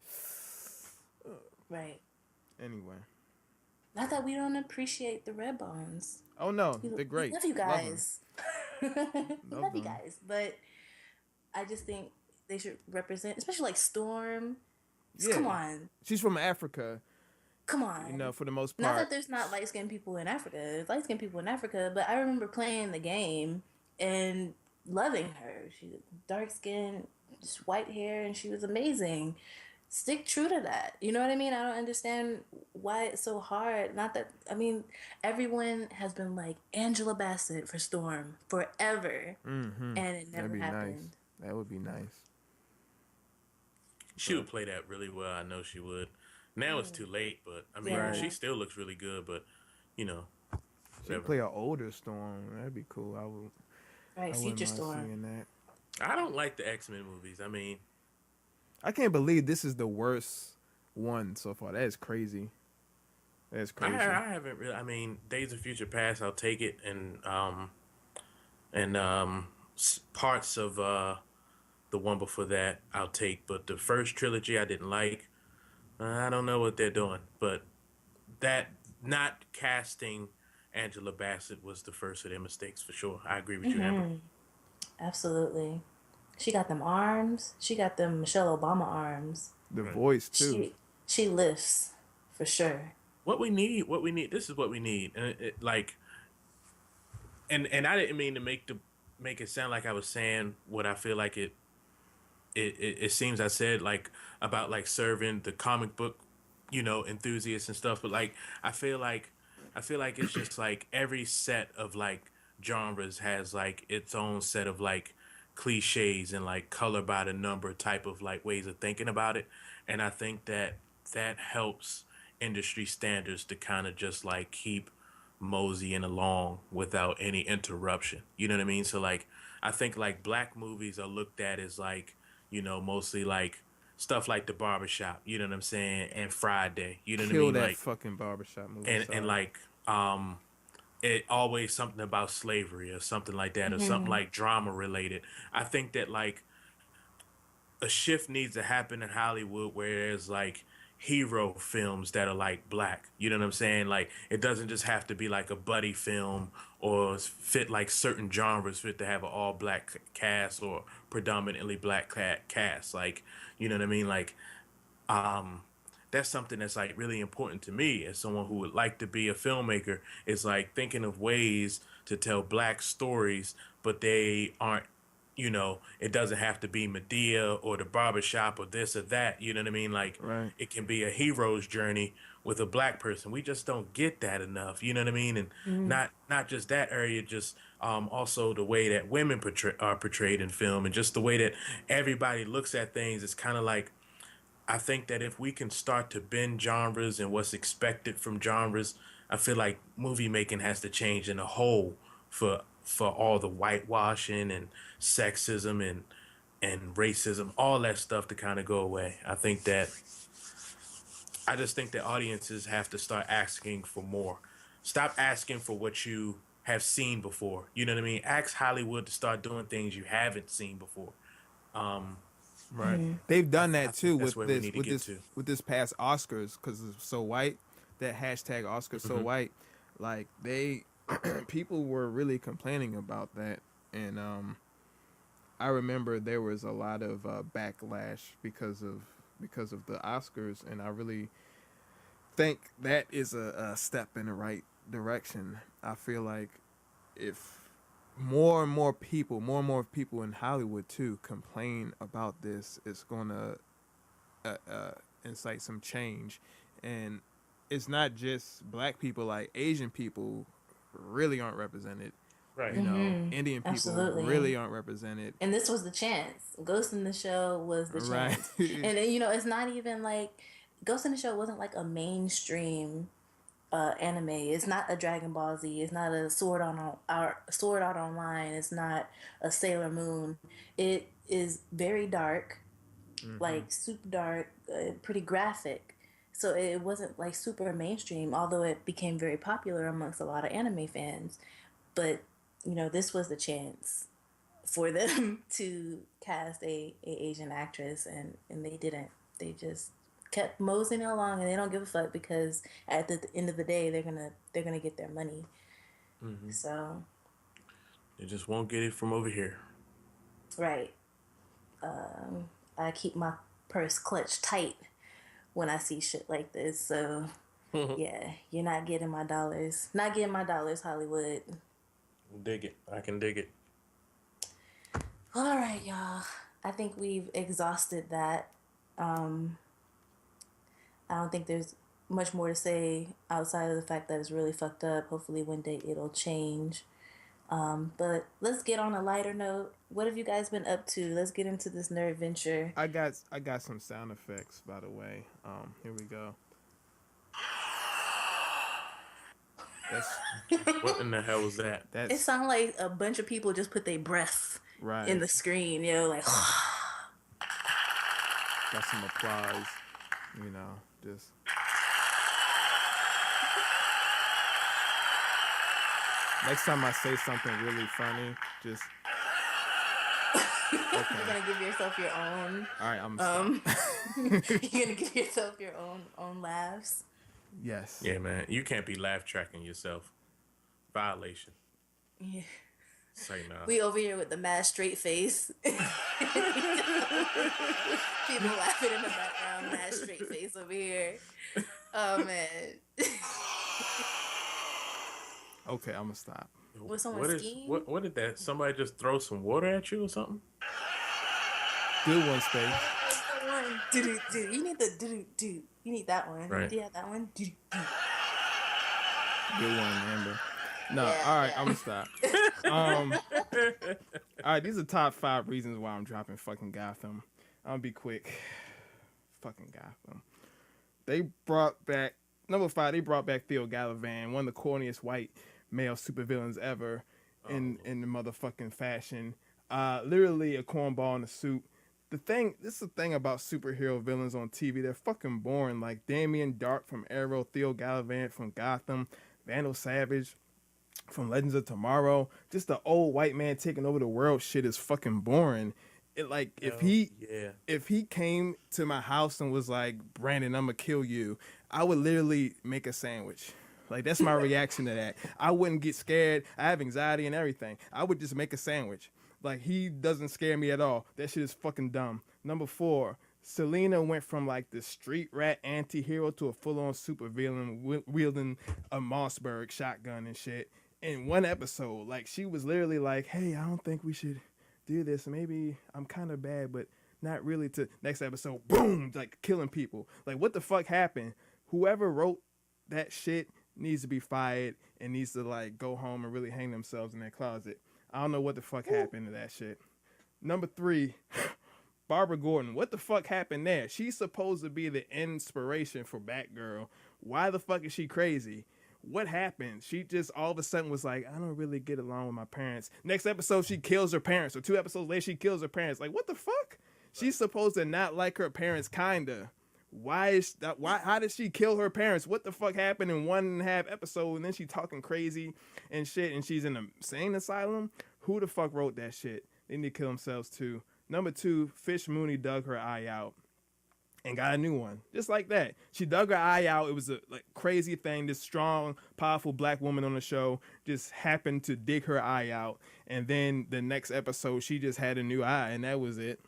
right. anyway. Not that we don't appreciate the red bones. Oh no, We they're great. love you Love them. guys. We Love love you them. guys, but I just think they should represent, especially like Storm. Yeah, Come on, she's from Africa. come on. For the most Not part. that there's not light skinned people in Africa. There's light skinned people in Africa, but I remember playing the game and loving her. She's dark skinned, just white hair, and she was amazing. Stick true to that. You know what I mean? I don't understand why it's so hard. Not that, I mean, everyone has been like Angela Bassett for Storm forever, Mm-hmm. and it That'd never be nice. happened. That would be nice. She But would play that really well. I know she would. Now it's too late, but I mean, right, she Yeah, still looks really good. But you know, she could whatever. play an older Storm. That'd be cool. right. I wouldn't Future mind Storm. seeing that. I don't like the X-Men movies. I mean, I can't believe this is the worst one so far. That is crazy. That is crazy. I haven't really. I mean, Days of Future Past, I'll take it, and parts of the one before that, I'll take. But the first trilogy, I didn't like. I don't know what they're doing, but that not casting Angela Bassett was the first of their mistakes for sure. I agree with you, Amber. Mm-hmm. Absolutely. She got them arms. She got them Michelle Obama arms. The Right. voice too. She lifts for sure. What we need. This is what we need, and like, and I didn't mean to make make it sound like I was saying what I feel like it seems I said like about like serving the comic book, enthusiasts and stuff. But like I feel like it's just like every set of like genres has like its own set of like cliches and like color by the number type of like ways of thinking about it. And I think that that helps industry standards to kind of just like keep moseying along without any interruption. You know what I mean? So like I think like black movies are looked at as like, mostly like stuff like The Barbershop, you know what I'm saying, and Friday, you know what I Kill mean? that Like fucking barbershop movie. and Sorry. like it always something about slavery or something like that or something Mm-hmm. like drama related. I think that like a shift needs to happen in Hollywood where there's like hero films that are like black. You know what I'm saying? Like it doesn't just have to be like a buddy film or fit like certain genres fit to have an all black cast or predominantly black cast. Like, you know what I mean? Like um that's something that's like really important to me as someone who would like to be a filmmaker is like thinking of ways to tell black stories but they aren't, it doesn't have to be Medea or the barbershop or this or that, you know what I mean? Like Right. it can be a hero's journey with a black person. We just don't get that enough, you know what I mean? And Mm-hmm. not just that area, just also the way that women are portrayed in film and just the way that everybody looks at things. It's kind of like I think that if we can start to bend genres and what's expected from genres, I feel like movie making has to change in a whole for all the whitewashing and sexism and racism, all that stuff to kind of go away. I just think that audiences have to start asking for more. Stop asking for what you have seen before. You know what I mean? Ask Hollywood to start doing things you haven't seen before. Um, Right. They've done I that think too that's with where we need to get to. this past Oscars because it's so white. That hashtag Oscars so Hmm. white, like they people were really complaining about that, and I remember there was a lot of backlash because of the Oscars, and I really think that is a step in the right direction. I feel like if more and more people in Hollywood too complain about this, it's gonna incite some change. And it's not just black people; like Asian people really aren't represented. Right. You know, Mm-hmm. Indian people Absolutely. really aren't represented. And this was the chance. Ghost in the Shell was the Right. chance. And then, it's not even like Ghost in the Shell wasn't like a mainstream anime. It's not a Dragon Ball Z. It's not a Sword Art Online. It's not a Sailor Moon. It is very dark, hmm like super dark, pretty graphic. So it wasn't like super mainstream, although it became very popular amongst a lot of anime fans. But this was the chance for them to cast a Asian actress, and they didn't. They just kept moseying along, and they don't give a fuck because at the end of the day, they're gonna get their money. Hmm. So They just won't get it from over here. right, I keep my purse clutched tight when I see shit like this. So yeah, you're not getting my dollars. Not getting my dollars, Hollywood. Dig it. I can dig it. All right, y'all. I think we've exhausted that. Um, I don't think there's much more to say outside of the fact that it's really fucked up. Hopefully, one day it'll change. But let's get on a lighter note. What have you guys been up to? Let's get into this nerd venture. I got some sound effects by the way. Here we go. That's What in the hell was that? It that's sounds like a bunch of people just put their breath in right. the screen. Like Got some applause. You know, just next time I say something really funny, just you're okay. gonna give yourself your own. All right, I'm gonna Um, stop. you're gonna give yourself your own laughs. Yes. Yeah, man. You can't be laugh tracking yourself. Violation. Yeah. Say no. We over here with the mad straight face. People laughing in the background, mad straight face over here. Oh man. Okay, I'm gonna stop. Will someone skiing? What did that? Somebody just throw some water at you or something? Good one, Space. What's the one? Do. You need the do. You need that one. Right. Do you have that one? Do. Good one, Amber. No, Yeah, all right, yeah. I'm gonna stop. All right, these are top 5 reasons why I'm dropping fucking Gotham. I'm gonna be quick. Fucking Gotham. They brought back number 5. They brought back Theo Galavan, one of the corniest white male supervillains ever in the motherfucking fashion. Literally a cornball in a suit. This is the thing about superhero villains on TV. They're fucking boring. Like Damien Dark from Arrow, Theo Galavan from Gotham, Vandal Savage from Legends of Tomorrow. Just the old white man taking over the world shit is fucking boring. It like if he came to my house and was like, Brandon, I'm gonna kill you, I would literally make a sandwich. Like that's my reaction to that. I wouldn't get scared. I have anxiety and everything. I would just make a sandwich. Like he doesn't scare me at all. That shit is fucking dumb. Number 4, Selena went from like the street rat anti-hero to a full-on supervillain wielding a Mossberg shotgun and shit in one episode. Like she was literally like, hey, I don't think we should do this. Maybe I'm kind of bad, but not really. To next episode, boom, like killing people. Like what the fuck happened? Whoever wrote that shit needs to be fired and needs to like go home and really hang themselves in their closet. I don't know what the fuck happened to that shit. Number 3, Barbara Gordon. What the fuck happened there? She's supposed to be the inspiration for Batgirl. Why the fuck is she crazy? What happened? She just all of a sudden was like, I don't really get along with my parents. Next episode, she kills her parents. Or 2 episodes later, she kills her parents. Like, what the fuck? She's supposed to not like her parents, kinda. Why is that? Why? How did she kill her parents? What the fuck happened in 1.5 episodes? And then she talking crazy and shit, and she's in a insane asylum. Who the fuck wrote that shit? They need to kill themselves too. Number 2, Fish Mooney dug her eye out and got a new one, just like that. She dug her eye out. It was a like crazy thing. This strong, powerful black woman on the show just happened to dig her eye out, and then the next episode, she just had a new eye, and that was it.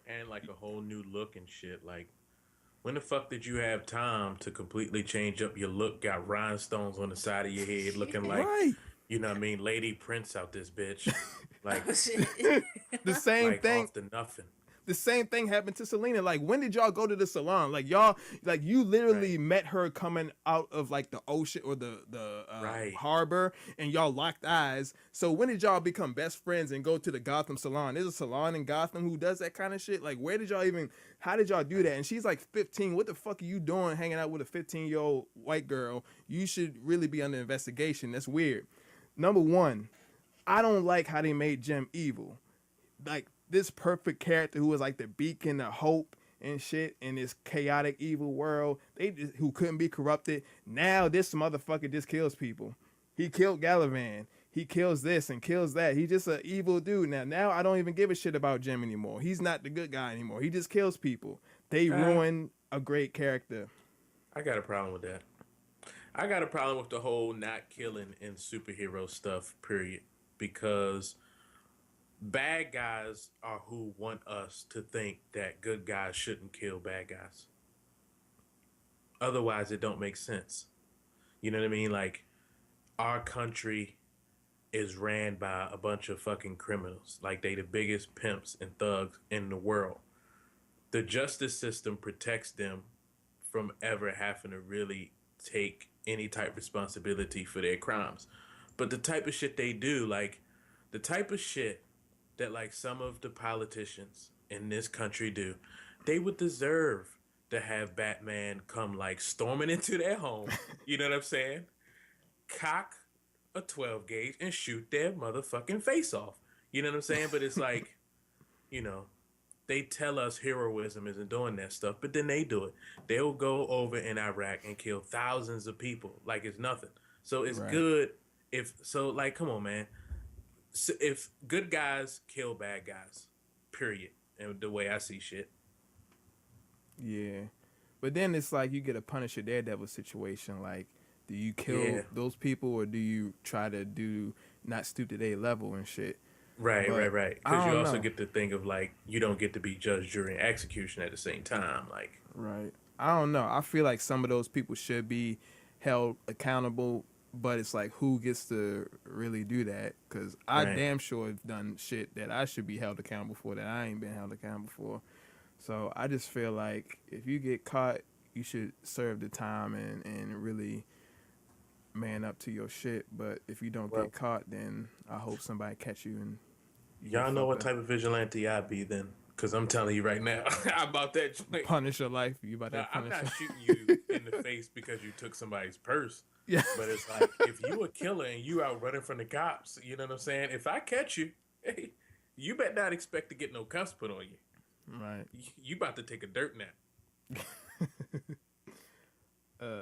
And like a whole new look and shit. Like, when the fuck did you have time to completely change up your look? Got rhinestones on the side of your head, looking like, you know what I mean, Lady Prince out this bitch. Like, the same like thing. Off to nothing. The same thing happened to Selena. Like, when did y'all go to the salon? Like, y'all, like, you literally met her coming out of, like, the ocean or the harbor, and y'all locked eyes. So when did y'all become best friends and go to the Gotham salon? There's a salon in Gotham who does that kind of shit. Like, how did y'all do that? And she's, like, 15. What the fuck are you doing hanging out with a 15-year-old white girl? You should really be under investigation. That's weird. Number 1, I don't like how they made Jim evil. Like, this perfect character who was like the beacon of hope and shit in this chaotic evil world, who couldn't be corrupted. Now this motherfucker just kills people. He killed Galavan. He kills this and kills that. He's just an evil dude. Now I don't even give a shit about Jim anymore. He's not the good guy anymore. He just kills people. They ruin a great character. I got a problem with that. I got a problem with the whole not killing in superhero stuff, period. Because bad guys are who want us to think that good guys shouldn't kill bad guys. Otherwise, it don't make sense. You know what I mean? Like, our country is ran by a bunch of fucking criminals. Like, they the biggest pimps and thugs in the world. The justice system protects them from ever having to really take any type responsibility for their crimes. But the type of shit they do, like, the type of shit that like some of the politicians in this country do, they would deserve to have Batman come like storming into their home. You know what I'm saying? Cock a 12 gauge and shoot their motherfucking face off. You know what I'm saying? But it's like, you know, they tell us heroism isn't doing that stuff, but then they do it. They'll go over in Iraq and kill thousands of people like it's nothing. So it's good like, come on, man. So if good guys kill bad guys, period, and the way I see shit. Yeah. But then it's like you get a Punisher Daredevil situation. Like, do you kill those people or do you try to not stoop to their level and shit? Right. Because you also get to think of, like, you don't get to be judge, jury, and execution at the same time. Like, right. I don't know. I feel like some of those people should be held accountable but it's like who gets to really do that? Because I Right. damn sure have done shit that I should be held accountable for that I ain't been held accountable for. So I just feel like if you get caught, you should serve the time and really man up to your shit. But if you don't Well, get caught, then I hope somebody catch you and you get y'all know fucked what up. type of vigilante I be then, because I'm telling you right now about that joint. Punish your life. You about Now, that I'm punish not your shooting you in the face because you took somebody's purse, Yeah. but it's like if you a killer and you out running from the cops, you know what I'm saying? If I catch you, hey, you better not expect to get no cuffs put on you. Right. You about to take a dirt nap.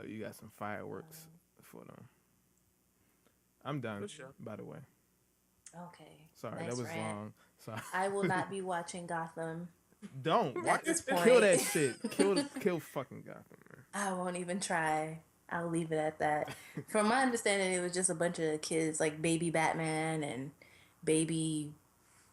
You got some fireworks for them. I'm done, For sure. by the way. Okay. Sorry, that Nice was rant. long. Sorry. I will not be watching Gotham Don't. at this point. Kill that shit. Kill fucking Gotham, man. I won't even try. I'll leave it at that. From my understanding, it was just a bunch of kids, like baby Batman and baby,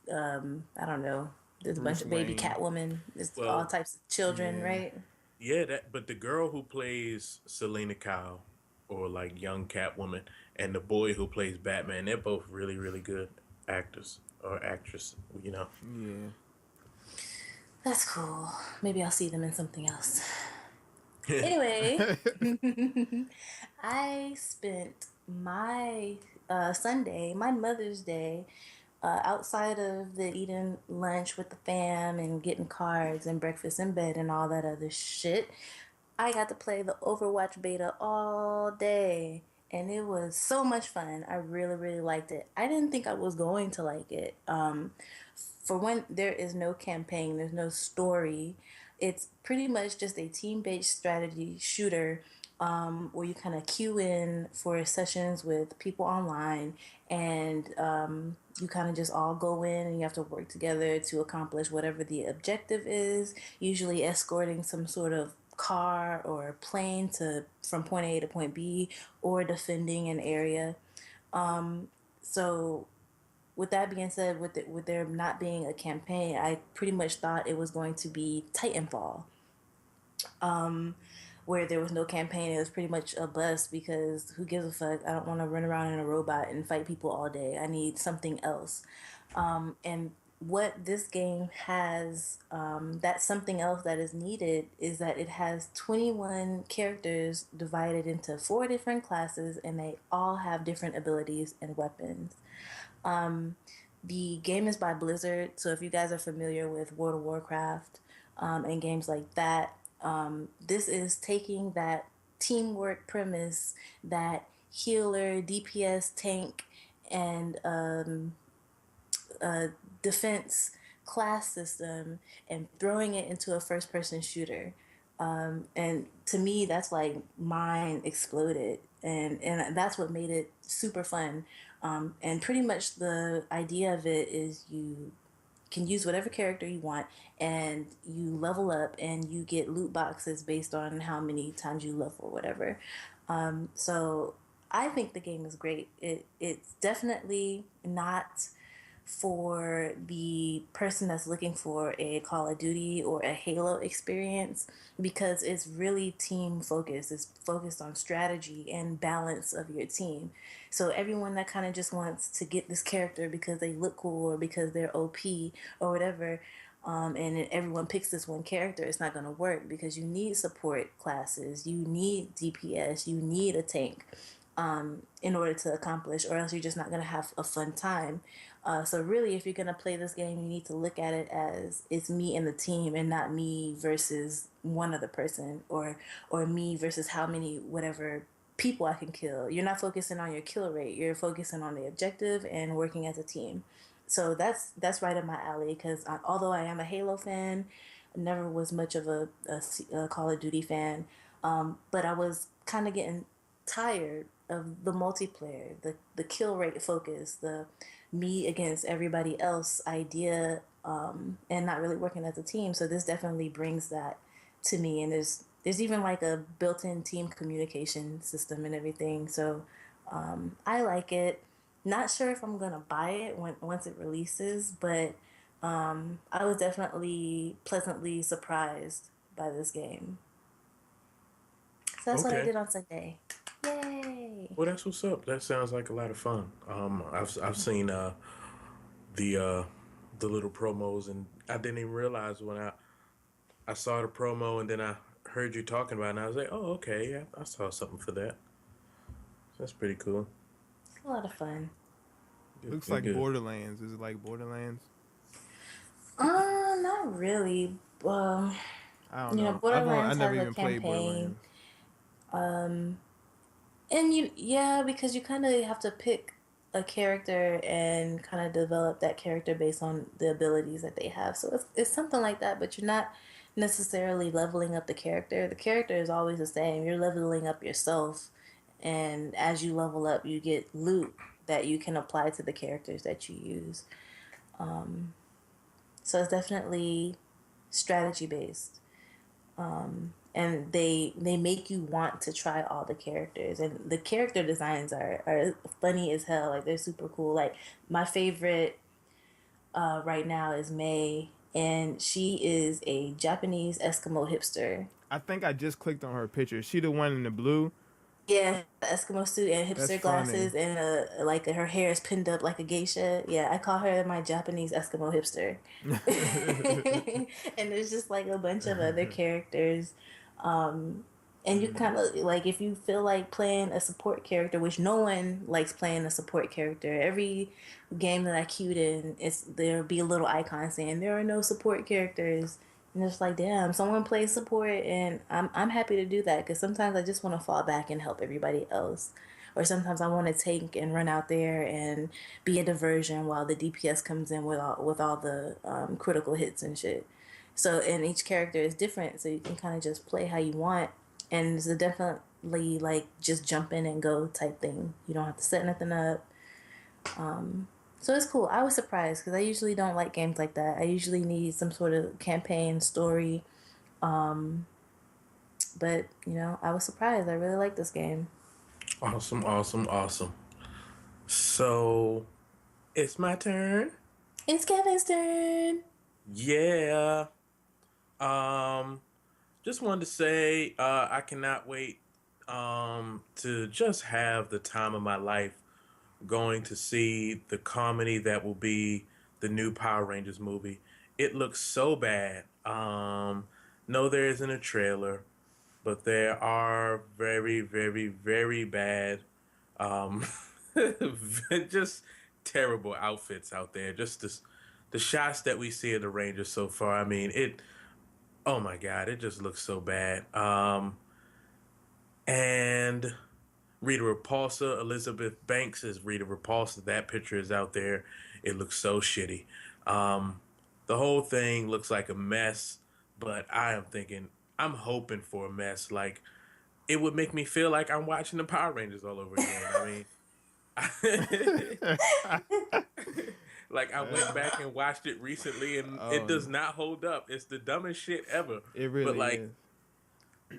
I don't know. There's a bunch Bruce of baby Wayne. Catwoman. There's all Well, types of children, Yeah. right? yeah, that. But the girl who plays Selena Kyle, or like young Catwoman, and the boy who plays Batman, they're both really, really good actors or actress. You know. Yeah. That's cool. Maybe I'll see them in something else. Anyway, I spent my Sunday, my Mother's Day, outside of the eating lunch with the fam and getting cards and breakfast in bed and all that other shit. I got to play the Overwatch beta all day. And it was so much fun. I really, really liked it. I didn't think I was going to like it. For one, there is no campaign, there's no story. It's pretty much just a team based strategy shooter where you kind of queue in for sessions with people online and you kind of just all go in and you have to work together to accomplish whatever the objective is, usually escorting some sort of car or plane to from point A to point B or defending an area. So with that being said, with there not being a campaign, I pretty much thought it was going to be Titanfall, where there was no campaign. It was pretty much a bust because who gives a fuck? I don't want to run around in a robot and fight people all day. I need something else. And what this game has, that something else that is needed is that it has 21 characters divided into 4 different classes, and they all have different abilities and weapons. The game is by Blizzard, so if you guys are familiar with World of Warcraft and games like that, this is taking that teamwork premise, that healer, DPS, tank, and defense class system and throwing it into a first person shooter. And to me, that's like mind exploded. And that's what made it super fun. And pretty much the idea of it is you can use whatever character you want and you level up and you get loot boxes based on how many times you level or whatever. So I think the game is great. It's definitely not for the person that's looking for a Call of Duty or a Halo experience because it's really team focused. It's focused on strategy and balance of your team. So everyone that kind of just wants to get this character because they look cool or because they're OP or whatever, and everyone picks this one character, it's not going to work because you need support classes, you need DPS, you need a tank in order to accomplish, or else you're just not going to have a fun time. So really, if you're going to play this game, you need to look at it as it's me and the team and not me versus one other person or me versus how many whatever people I can kill. You're not focusing on your kill rate. You're focusing on the objective and working as a team. So that's right up my alley because although I am a Halo fan, I never was much of a Call of Duty fan. But I was kind of getting tired of the multiplayer, the kill rate focus, the me against everybody else idea, and not really working as a team. So this definitely brings that to me. And there's even like a built-in team communication system and everything. So I like it. Not sure if I'm gonna buy it once it releases, but I was definitely pleasantly surprised by this game. So that's what I Okay. did on Sunday. Yay! Well, that's what's up. That sounds like a lot of fun. I've seen the uh the little promos, and I didn't even realize when I saw the promo, and then I heard you talking about it, and I was like, oh, okay, yeah, I saw something for that. That's pretty cool. It's a lot of fun. Good, Looks good, like good. Borderlands. Is it like Borderlands? Not really. I don't know. I Borderlands never has a even played campaign. Borderlands. And yeah, because you kind of have to pick a character and kind of develop that character based on the abilities that they have. So it's something like that, but you're not necessarily leveling up the character. The character is always the same. You're leveling up yourself, and as you level up, you get loot that you can apply to the characters that you use. So it's definitely strategy based. And they make you want to try all the characters, and the character designs are funny as hell. Like they're super cool. Like my favorite right now is May, and she is a Japanese Eskimo hipster. I think I just clicked on her picture. Is she the one in the blue? Yeah, Eskimo suit and That's hipster funny. glasses, and like her hair is pinned up like a geisha. Yeah, I call her my Japanese Eskimo hipster. And there's just like a bunch of other characters. And you kind of like, if you feel like playing a support character, which no one likes playing a support character. Every game that I queued in, there'll be a little icon saying there are no support characters, and it's like, damn, someone plays support, and I'm happy to do that because sometimes I just want to fall back and help everybody else, or sometimes I want to tank and run out there and be a diversion while the DPS comes in with all the critical hits and shit. So, and each character is different, so you can kind of just play how you want, and it's a definitely like just jump in and go type thing. You don't have to set nothing up. So it's cool. I was surprised because I usually don't like games like that. I usually need some sort of campaign story. But I was surprised. I really like this game. Awesome, awesome, awesome. So it's my turn. It's Kevin's turn. Yeah. Um, just wanted to say, I cannot wait to just have the time of my life going to see the comedy that will be the new Power Rangers movie. It looks so bad. No, there isn't a trailer, but there are very, very, very bad, um, just terrible outfits out there. Just this, the shots that we see of the Rangers so far. I mean, it. Oh my God, it just looks so bad. And Rita Repulsa, Elizabeth Banks is Rita Repulsa. That picture is out there. It looks so shitty. Um, the whole thing looks like a mess, but I'm hoping for a mess. Like, it would make me feel like I'm watching the Power Rangers all over again. I mean, like I went back and watched it recently, and it Oh, does not hold up. It's the dumbest shit ever. it But really like, is.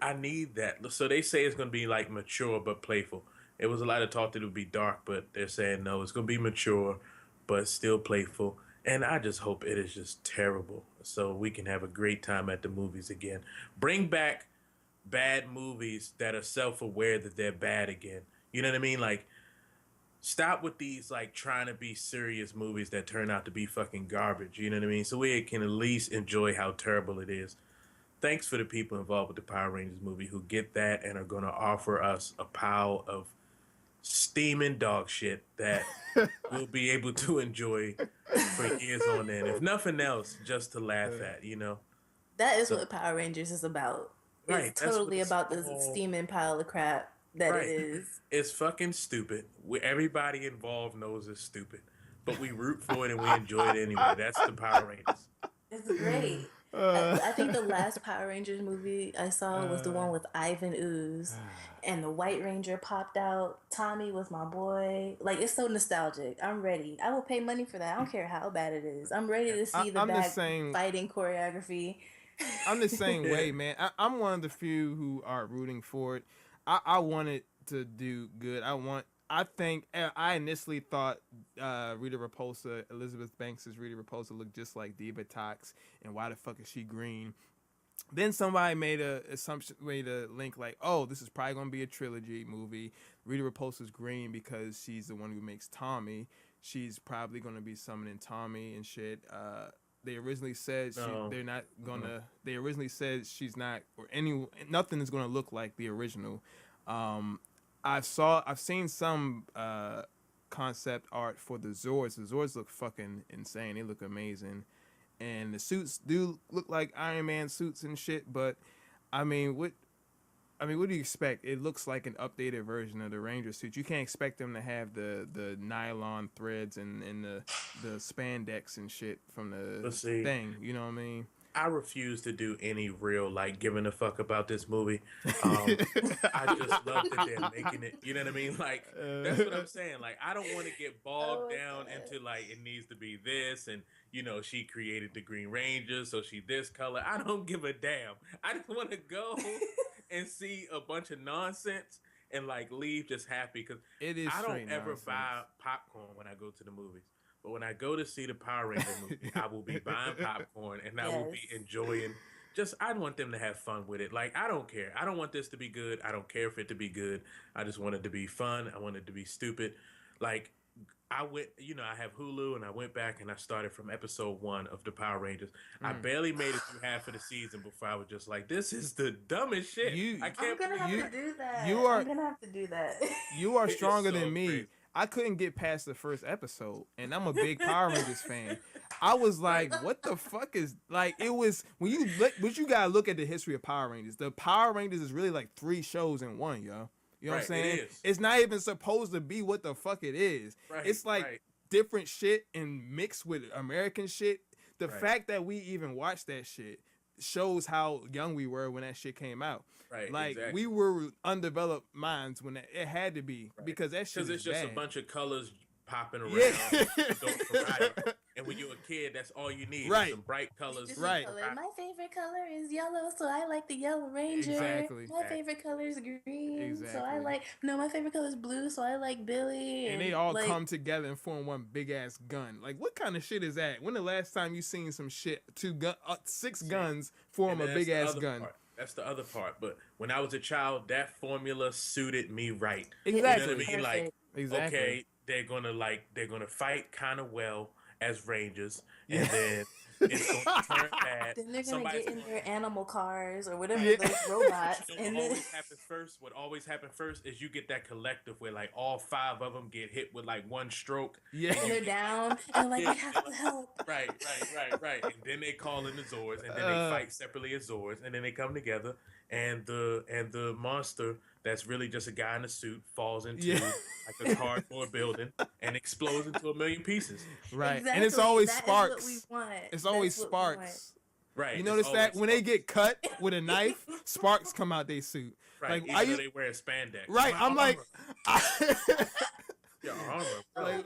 I need that. So they say it's going to be like mature but playful. It was a lot of talk that it would be dark, but they're saying no, it's going to be mature but still playful. And I just hope it is just terrible so we can have a great time at the movies again. Bring back bad movies that are self aware that they're bad again. You know what I mean? Like, stop with these like trying to be serious movies that turn out to be fucking garbage. You know what I mean? So we can at least enjoy how terrible it is. Thanks for the people involved with the Power Rangers movie who get that and are going to offer us a pile of steaming dog shit that we'll be able to enjoy for years on end. If nothing else, just to laugh at, you know? That is So, what Power Rangers is about. It's right, that's what totally it's about the all. steaming pile of crap that it Right. is. It's fucking stupid. Everybody involved knows it's stupid. But we root for it and we enjoy it anyway. That's the Power Rangers. It's great. I think the last Power Rangers movie I saw was the Uh, one with Ivan Ooze, and the White Ranger popped out. Tommy was my boy. Like, it's so nostalgic. I'm ready. I will pay money for that. I don't care how bad it is. I'm ready to see the I'm the bad same. fighting choreography. I'm the same way, man. I'm one of the few who are rooting for it. I want it to do good. I think I initially thought Rita Repulsa, Elizabeth Banks' Rita Repulsa looked just like Diva Tox, and why the fuck is she green? Then somebody made a link like, oh, this is probably gonna be a trilogy movie. Rita Repulsa's green because she's the one who makes Tommy. She's probably gonna be summoning Tommy and shit. They originally said No. they're not gonna. They originally said she's not, or nothing is gonna look like the original. I've seen some concept art for the Zords. The Zords look fucking insane. They look amazing, and the suits do look like Iron Man suits and shit. But I mean, what do you expect? It looks like an updated version of the Ranger suits. You can't expect them to have the nylon threads and the spandex and shit from the Let's see. thing. You know what I mean? I refuse to do any real like giving a fuck about this movie. I just love that they're making it. You know what I mean? Like that's what I'm saying. Like I don't want to get bogged down into like it needs to be this and she created the Green Ranger, so she this color. I don't give a damn. I just want to go and see a bunch of nonsense and like leave just happy because I don't ever buy popcorn when I go to the movies. But when I go to see the Power Ranger movie, I will be buying popcorn and I will be enjoying. I want them to have fun with it. Like I don't care. I don't want this to be good. I don't care for it to be good. I just want it to be fun. I want it to be stupid. Like I went, I have Hulu and I went back and I started from episode 1 of the Power Rangers. I barely made it through half of the season before I was just like, this is the dumbest shit. I'm gonna have to do that. I'm gonna have to do that. You are stronger than me. Crazy. I couldn't get past the first episode, and I'm a big Power Rangers fan. I was like, "What the fuck is like?" It was when you gotta look at the history of Power Rangers. The Power Rangers is really like 3 shows in one, yo. You know what I'm saying? It's not even supposed to be what the fuck it is. Right, it's like different shit and mixed with American shit. The fact that we even watched that shit shows how young we were when that shit came out. Right. Like we were undeveloped minds when it had to be because that shit. Because it's just a bunch of colors popping around. And when you're a kid, that's all you need. Right. Some bright colors. Right. My favorite color is yellow, so I like the Yellow Ranger. Exactly. My favorite color is green, so I like. No, my favorite color is blue, so I like Billy. And they all come together and form one big ass gun. Like, what kind of shit is that? When the last time you seen some shit? 6 guns form a big ass gun. That's the other part. But when I was a child, that formula suited me right. Exactly. You know what I mean? Like, okay, they're gonna fight kind of well as Rangers, and then it's going to turn bad. Then they're going to get in their animal cars or whatever those robots. And what always happens first is you get that collective where like all 5 of them get hit with like one stroke. Yeah. And they're down and like, they have to help. Right. And then they call in the Zords and then they fight separately as Zords and then they come together and the monster that's really just a guy in a suit falls into like a cardboard building and explodes into a million pieces. Right. Exactly. And it's always Sparks. It's always Sparks. Right. You notice that when they get cut with a knife, Sparks come out their suit. Right. Like, even though they wear spandex. Right. I'm like your armor, bro.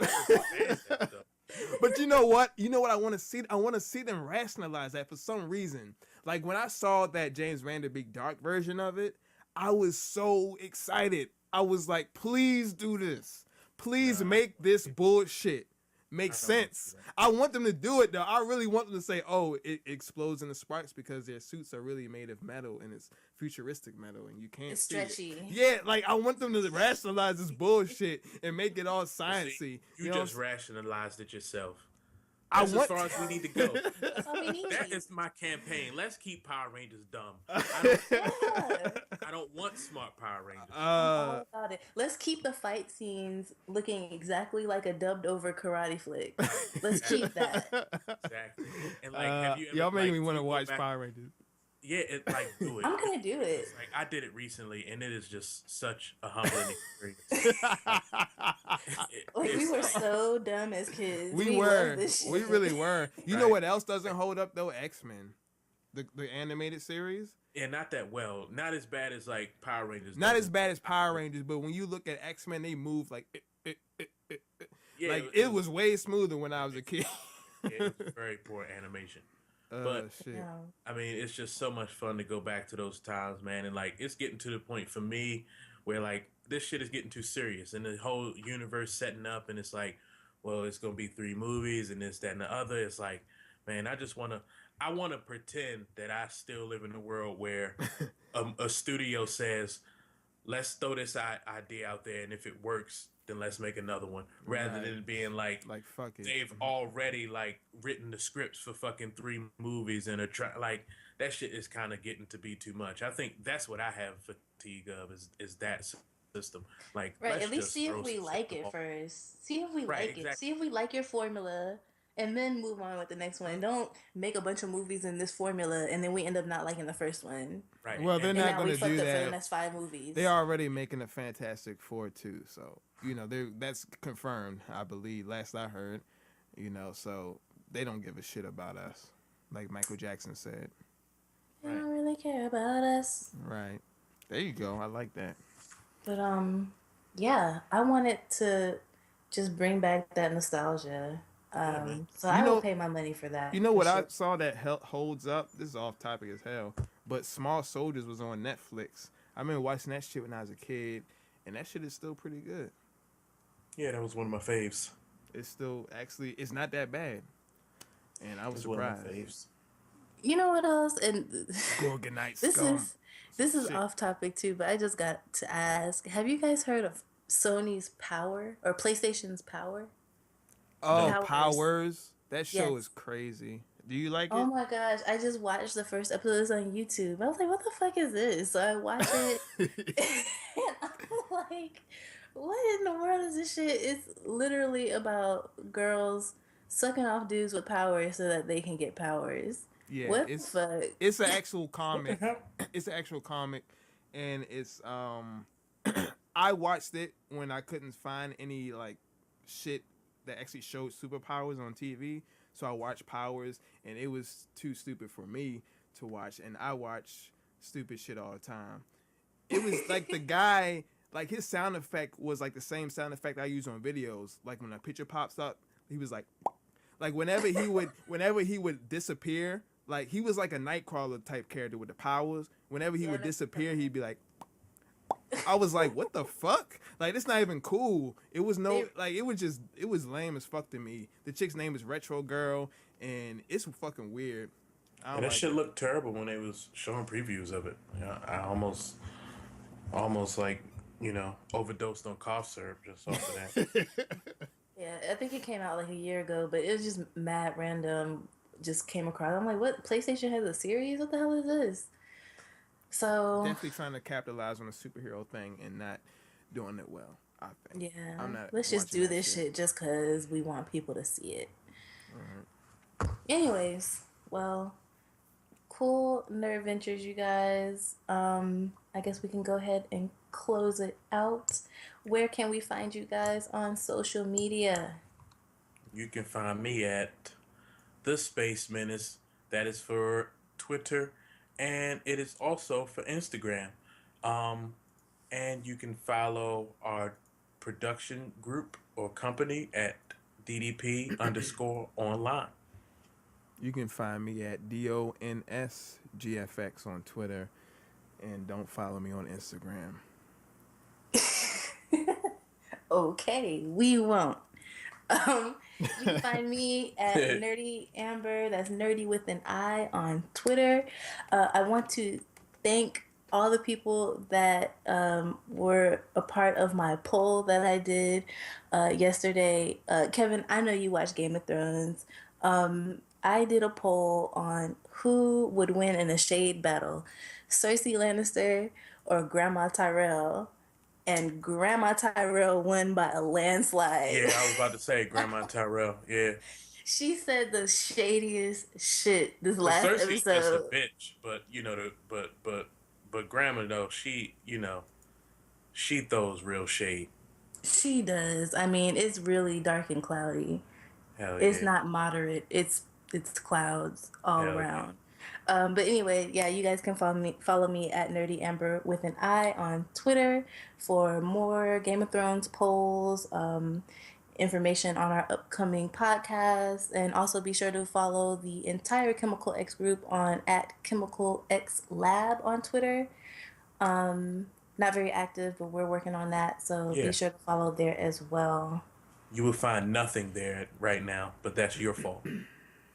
But you know what? I want to see? I want to see them rationalize that for some reason. Like when I saw that James Vanderbeek dark version of it, I was so excited. I was like, please do this. Please make this bullshit make sense. I want them to do it, though. I really want them to say, oh, it explodes into sparks because their suits are really made of metal and it's futuristic metal and you can't it's see stretchy. It. Yeah, like I want them to rationalize this bullshit and make it all sciencey. You just rationalized it yourself. That's as far as we need to go. That is my campaign. Let's keep Power Rangers dumb. I don't want smart Power Rangers. All about it. Let's keep the fight scenes looking exactly like a dubbed over karate flick. Let's keep that. Exactly. And like, have you ever, y'all making me want to watch Power Rangers. Yeah, do it. I'm gonna do it. Like I did it recently, and it is just such a humbling experience. We were so dumb as kids. We were. We really were. You know what else doesn't hold up though? X-Men, the animated series. Yeah, not that well. Not as bad as like Power Rangers. Not as bad as Power Rangers, but when you look at X-Men, they move like yeah, like it was way smoother when I was a kid. Yeah, it was very poor animation. But shit. I mean, it's just so much fun to go back to those times, man. And like, it's getting to the point for me where like this shit is getting too serious, and the whole universe setting up, and it's like, well, it's gonna be 3 movies and this, that, and the other. It's like, man, I just wanna. I want to pretend that I still live in a world where a studio says, let's throw this idea out there, and if it works, then let's make another one. Rather Right. than being like, Like fuck it. they've already like written the scripts for fucking 3 movies and like that shit is kind of getting to be too much. I think that's what I have fatigue of is that system. Like, Right. let's At least just see if throw we some shit like at the it wall. first. See if we Right, like it. exactly. See if we like your formula, and then move on with the next one. Don't make a bunch of movies in this formula, and then we end up not liking the first one, Right, Well, they're and and not now we gonna do fucked up for the that. next 5 They're movies. already making a Fantastic Four too, so that's confirmed. I believe. Last I heard, so they don't give a shit about us, like Michael Jackson said. They right. don't really care about us. Right. There you go. I like that. But yeah, I wanted to just bring back that nostalgia. Yeah, man. So You I will know, pay my money for you that know for what I sure. saw that holds up. This is off topic as hell, but Small Soldiers was on Netflix. I remember watching that shit when I was a kid, and that shit is still pretty good. Yeah, that was one of my faves. It's still actually it's not that bad, and I It was was one of my surprised. faves. You know what else? And Gorgonite this scum. is this is Shit. off topic too, but I just got to ask: have you guys heard of Sony's Power or PlayStation's Power? Oh, No. Powers. Powers. That show is Yes. crazy. Do you like Oh it? my gosh! I just watched the first episodes on YouTube. I was like, "What the fuck is this?" So I watch it, and I'm like, "What in the world is this shit?" It's literally about girls sucking off dudes with powers so that they can get powers. Yeah, What the it's an fuck? actual What the comic. hell? It's an actual comic, and it's I watched it when I couldn't find any like shit that actually showed superpowers on TV. So I watched Powers, and it was too stupid for me to watch. And I watch stupid shit all the time. It was like the guy, like his sound effect was like the same sound effect I use on videos. Like when a picture pops up, he was like whenever he would disappear, like he was like a Nightcrawler type character with the powers. Whenever he Yeah, would that's disappear, funny. he'd be like, I was like, what the fuck? Like, it's not even cool. It was They it was lame as fuck to me. The chick's name is Retro Girl, and it's fucking weird. I And don't that like shit it. looked terrible when they was showing previews of it. Yeah, I almost like overdosed on cough syrup just off of that. Yeah, I think it came out like a year ago, but it was just mad random. Just came across. I'm like, what? PlayStation has a series? What the hell is this? So Definitely trying to capitalize on the superhero thing and not doing it well. I think I'm yeah, not let's just watching do that this shit. shit just cause we want people to see it. All right. Anyways, well, cool nerd ventures, you guys. I guess we can go ahead and close it out. Where can we find you guys on social media? You can find me at the Space Menace. That is for Twitter, and it is also for Instagram. Um, and you can follow our production group or company at DDP underscore online. You can find me at DONSGFX on Twitter, and don't follow me on Instagram. Okay, we won't. You can find me at Nerdy Amber. That's nerdy with an I on Twitter. I want to thank all the people that were a part of my poll that I did yesterday. Kevin, I know you watch Game of Thrones. I did a poll on who would win in a shade battle, Cersei Lannister or Grandma Tyrell, and Grandma Tyrell won by a landslide. Yeah, I was about to say Grandma Tyrell. Yeah, She said the shadiest shit this but last Cersei's just a episode. bitch. But but Grandma though she throws real shade. She does. I mean, it's really dark and cloudy. Hell It's yeah, not moderate. It's clouds all hell yeah. around. But anyway, yeah, you guys can follow me at Nerdy Amber with an I on Twitter for more Game of Thrones polls, information on our upcoming podcast, and also be sure to follow the entire Chemical X group on at Chemical X Lab on Twitter. Not very active, but we're working on that, so be Yeah, sure to follow there as well. you will find nothing there right now, but that's your fault.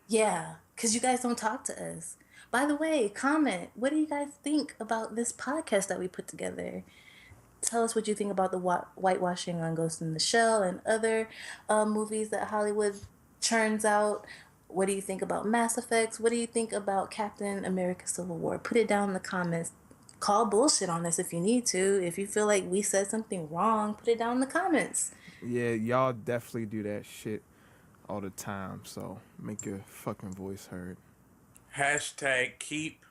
Yeah, because you guys don't talk to us. By the way, comment. What do you guys think about this podcast that we put together? Tell us what you think about the whitewashing on Ghost in the Shell and other movies that Hollywood churns out. What do you think about Mass Effects? What do you think about Captain America Civil War? Put it down in the comments. Call bullshit on us if you need to. If you feel like we said something wrong, put it down in the comments. Yeah, y'all definitely do that shit all the time. So make your fucking voice heard. Hashtag keep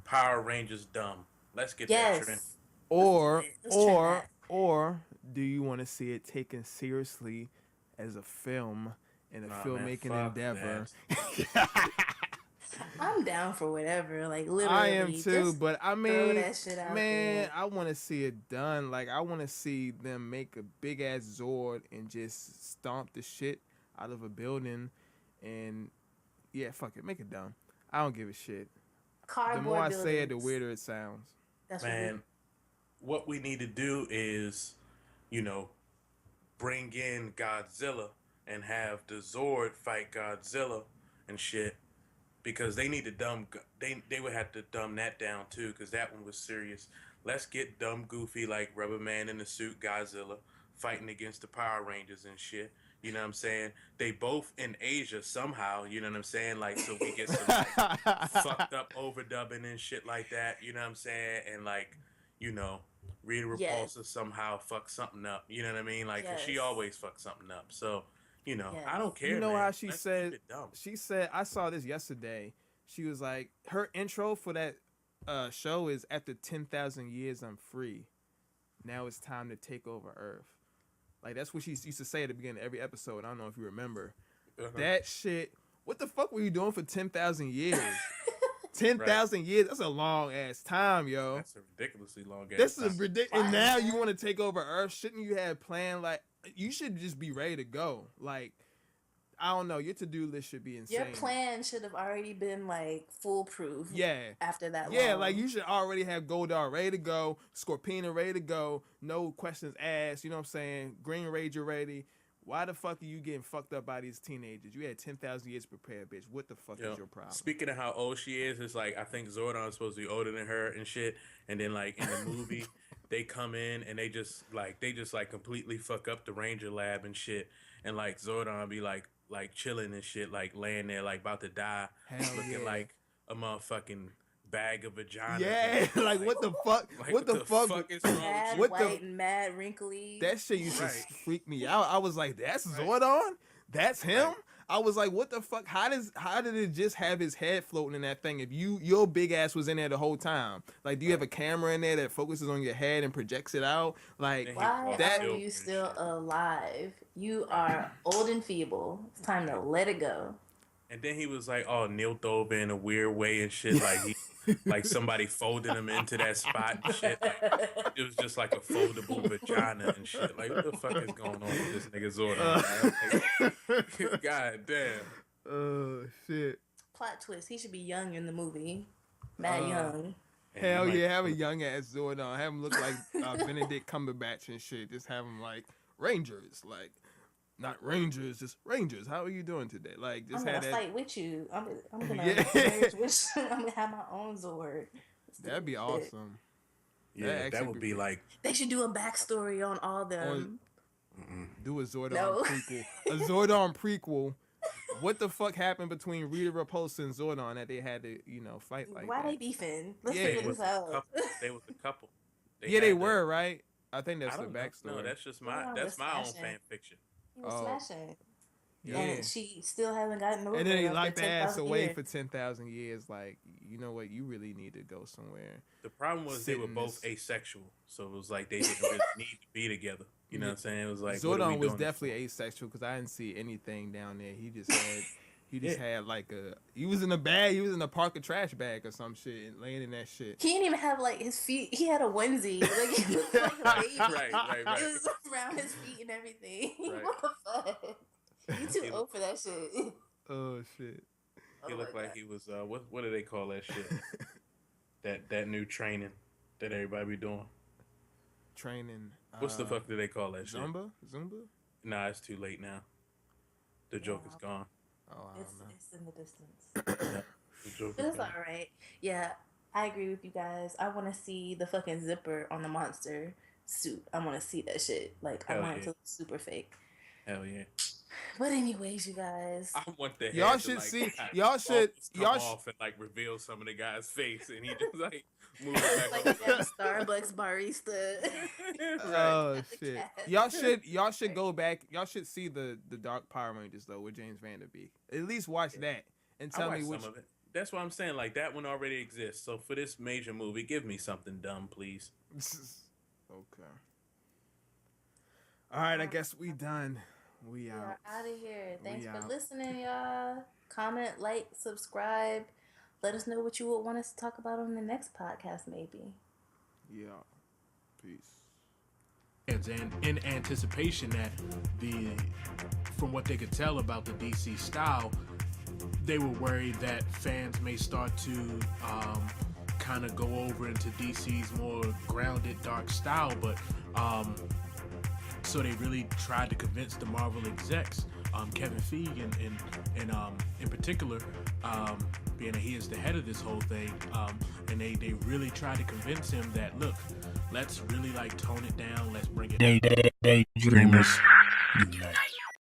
Power Rangers dumb. Let's get that trend. Yes. Or Let's trend or that. or do you want to see it taken seriously as a film and a Nah, filmmaking man, fuck endeavor? I'm down for whatever. Like literally, I am too, just but I throw mean, that shit out man, there. I want to see it done. Like I want to see them make a big ass Zord and just stomp the shit out of a building, and yeah, fuck it, make it dumb. I don't give a shit. Cardboard The more I buildings. say it, the weirder it sounds. That's Man, what we need to do is, you know, bring in Godzilla and have the Zord fight Godzilla and shit, because they need to dumb. They would have to dumb that down too, because that one was serious. Let's get dumb, goofy like Rubber Man in the suit Godzilla fighting against the Power Rangers and shit. You know what I'm saying? They both in Asia somehow. You know what I'm saying? Like, so we get some like fucked up overdubbing and shit like that. You know what I'm saying? And like, you know, Rita Yes. Repulsa somehow fucks something up. You know what I mean? Like, 'cause she Yes. always fucks something up. So, you know, Yes. I don't care. You know man. how she Let's said? keep it dumb. She said I saw this yesterday. She was like, her intro for that show is after 10,000 years I'm free. Now it's time to take over Earth. Like that's what she used to say at the beginning of every episode. I don't know if you remember that shit. What the fuck were you doing for 10,000 years? 10,000 years. That's a long ass time, yo. That's a ridiculously long ass That's a time. ridiculous. And now you want to take over Earth? Shouldn't you have planned? Like you should just be ready to go. Like I don't know. Your to-do list should be insane. Your plan should have already been like foolproof. Yeah. After that. Yeah, long. like you should already have Goldar ready to go, Scorpina ready to go, no questions asked. You know what I'm saying? Green Ranger ready. Why the fuck are you getting fucked up by these teenagers? You had 10,000 years prepared, bitch. What the fuck is your problem? Speaking of how old she is, it's like I think Zordon's supposed to be older than her and shit. And then like in the movie, they come in and they just like completely fuck up the Ranger lab and shit. And like Zordon be like chilling and shit, like laying there like about to die, looking like a motherfucking bag of vagina. Yeah, like what the fuck? Like, what the fuck? is wrong mad with you? white and mad wrinkly. That shit used to Right. freak me out. I was like, that's Zordon? That's him? Right. I was like, what the fuck? How did it just have his head floating in that thing if your big ass was in there the whole time? Like, do you have a camera in there that focuses on your head and projects it out? Like, Why that are you still alive? You are old and feeble. It's time to let it go. And then he was like, "Oh, knelt over in a weird way and shit." Like he, like somebody folded him into that spot and shit. Like it was just like a foldable vagina and shit. Like what the fuck is going on with this nigga Zordon? Like, God damn. oh shit. Plot twist. He should be young in the movie. Mad young. Hell yeah, have a young ass Zordon. Have him look like Benedict Cumberbatch and shit. Just have him like Rangers, like not Rangers, just Rangers. How are you doing today? Like just I'm have gonna that. fight with you. I'm gonna Yeah. merge with you. I'm gonna have my own Zord. That'd be awesome. Yeah, That'd that actually would be like They should do a backstory on all them. Do a Zordon No. prequel. A Zordon prequel. What the fuck happened between Rita Repulsa and Zordon that they had to, fight like Why that? they beefing? Let's Yeah. figure they was this a out. couple. They was a couple. Yeah, they had were, right? I think I that's the don't know. backstory. No, that's just Zordon my was own smashing. fan fiction. He was Oh. smashing. Yeah. And she still hasn't gotten over And then it he after locked the ass 10,000 away years. for 10,000 years. Like, you know what? You really need to go somewhere. The problem was they were Sitting both this- asexual, so it was like they didn't really need to be together. You know what I'm saying? It was like what are we Zordon was doing definitely asexual because I didn't see anything down there. He just had, had like he was in a bag. He was in a Parker trash bag or some shit, and laying in that shit. He didn't even have like his feet. He had a onesie. Like he looked like a baby. Right. It was around his feet and everything. Right. What the fuck? You too old for that shit. Oh shit. He Oh looked my like God. he was what do they call that shit? that new training that everybody be doing. Training. What's the fuck do they call that shit? Zumba? Nah, it's too late now. The joke is gone. Oh, I don't know. It's in the distance. Yeah. The Joker But it's thing. alright. Yeah, I agree with you guys. I want to see the fucking zipper on the monster suit. I want to see that shit. Like, I Hell want it yeah. to look super fake. Hell yeah. But anyways, you guys. I want the head Y'all to, should like, see. kind of Y'all should. almost come Y'all. off and like reveal some of the guy's face, and he just like move it Like back a damn up. Starbucks barista. Right. Oh At the shit! cast. Y'all should go back. Y'all should see the Dark Power Rangers though with James Van Der Beek. At least watch that and I tell me watched which. some of it. That's what I'm saying. Like, that one already exists. So for this major movie, give me something dumb, please. Okay. All right, I guess we done. We We are out. out of here. Thanks for out. listening, y'all. Comment, like, subscribe. Let us know what you would want us to talk about on the next podcast, maybe. Yeah. Peace. And in anticipation that from what they could tell about the DC style, they were worried that fans may start to kind of go over into DC's more grounded dark style, but so they really tried to convince the Marvel execs, Kevin Feige in particular, being that he is the head of this whole thing, and they really tried to convince him that, look, let's really like tone it down, let's bring it. Daydreamers unite.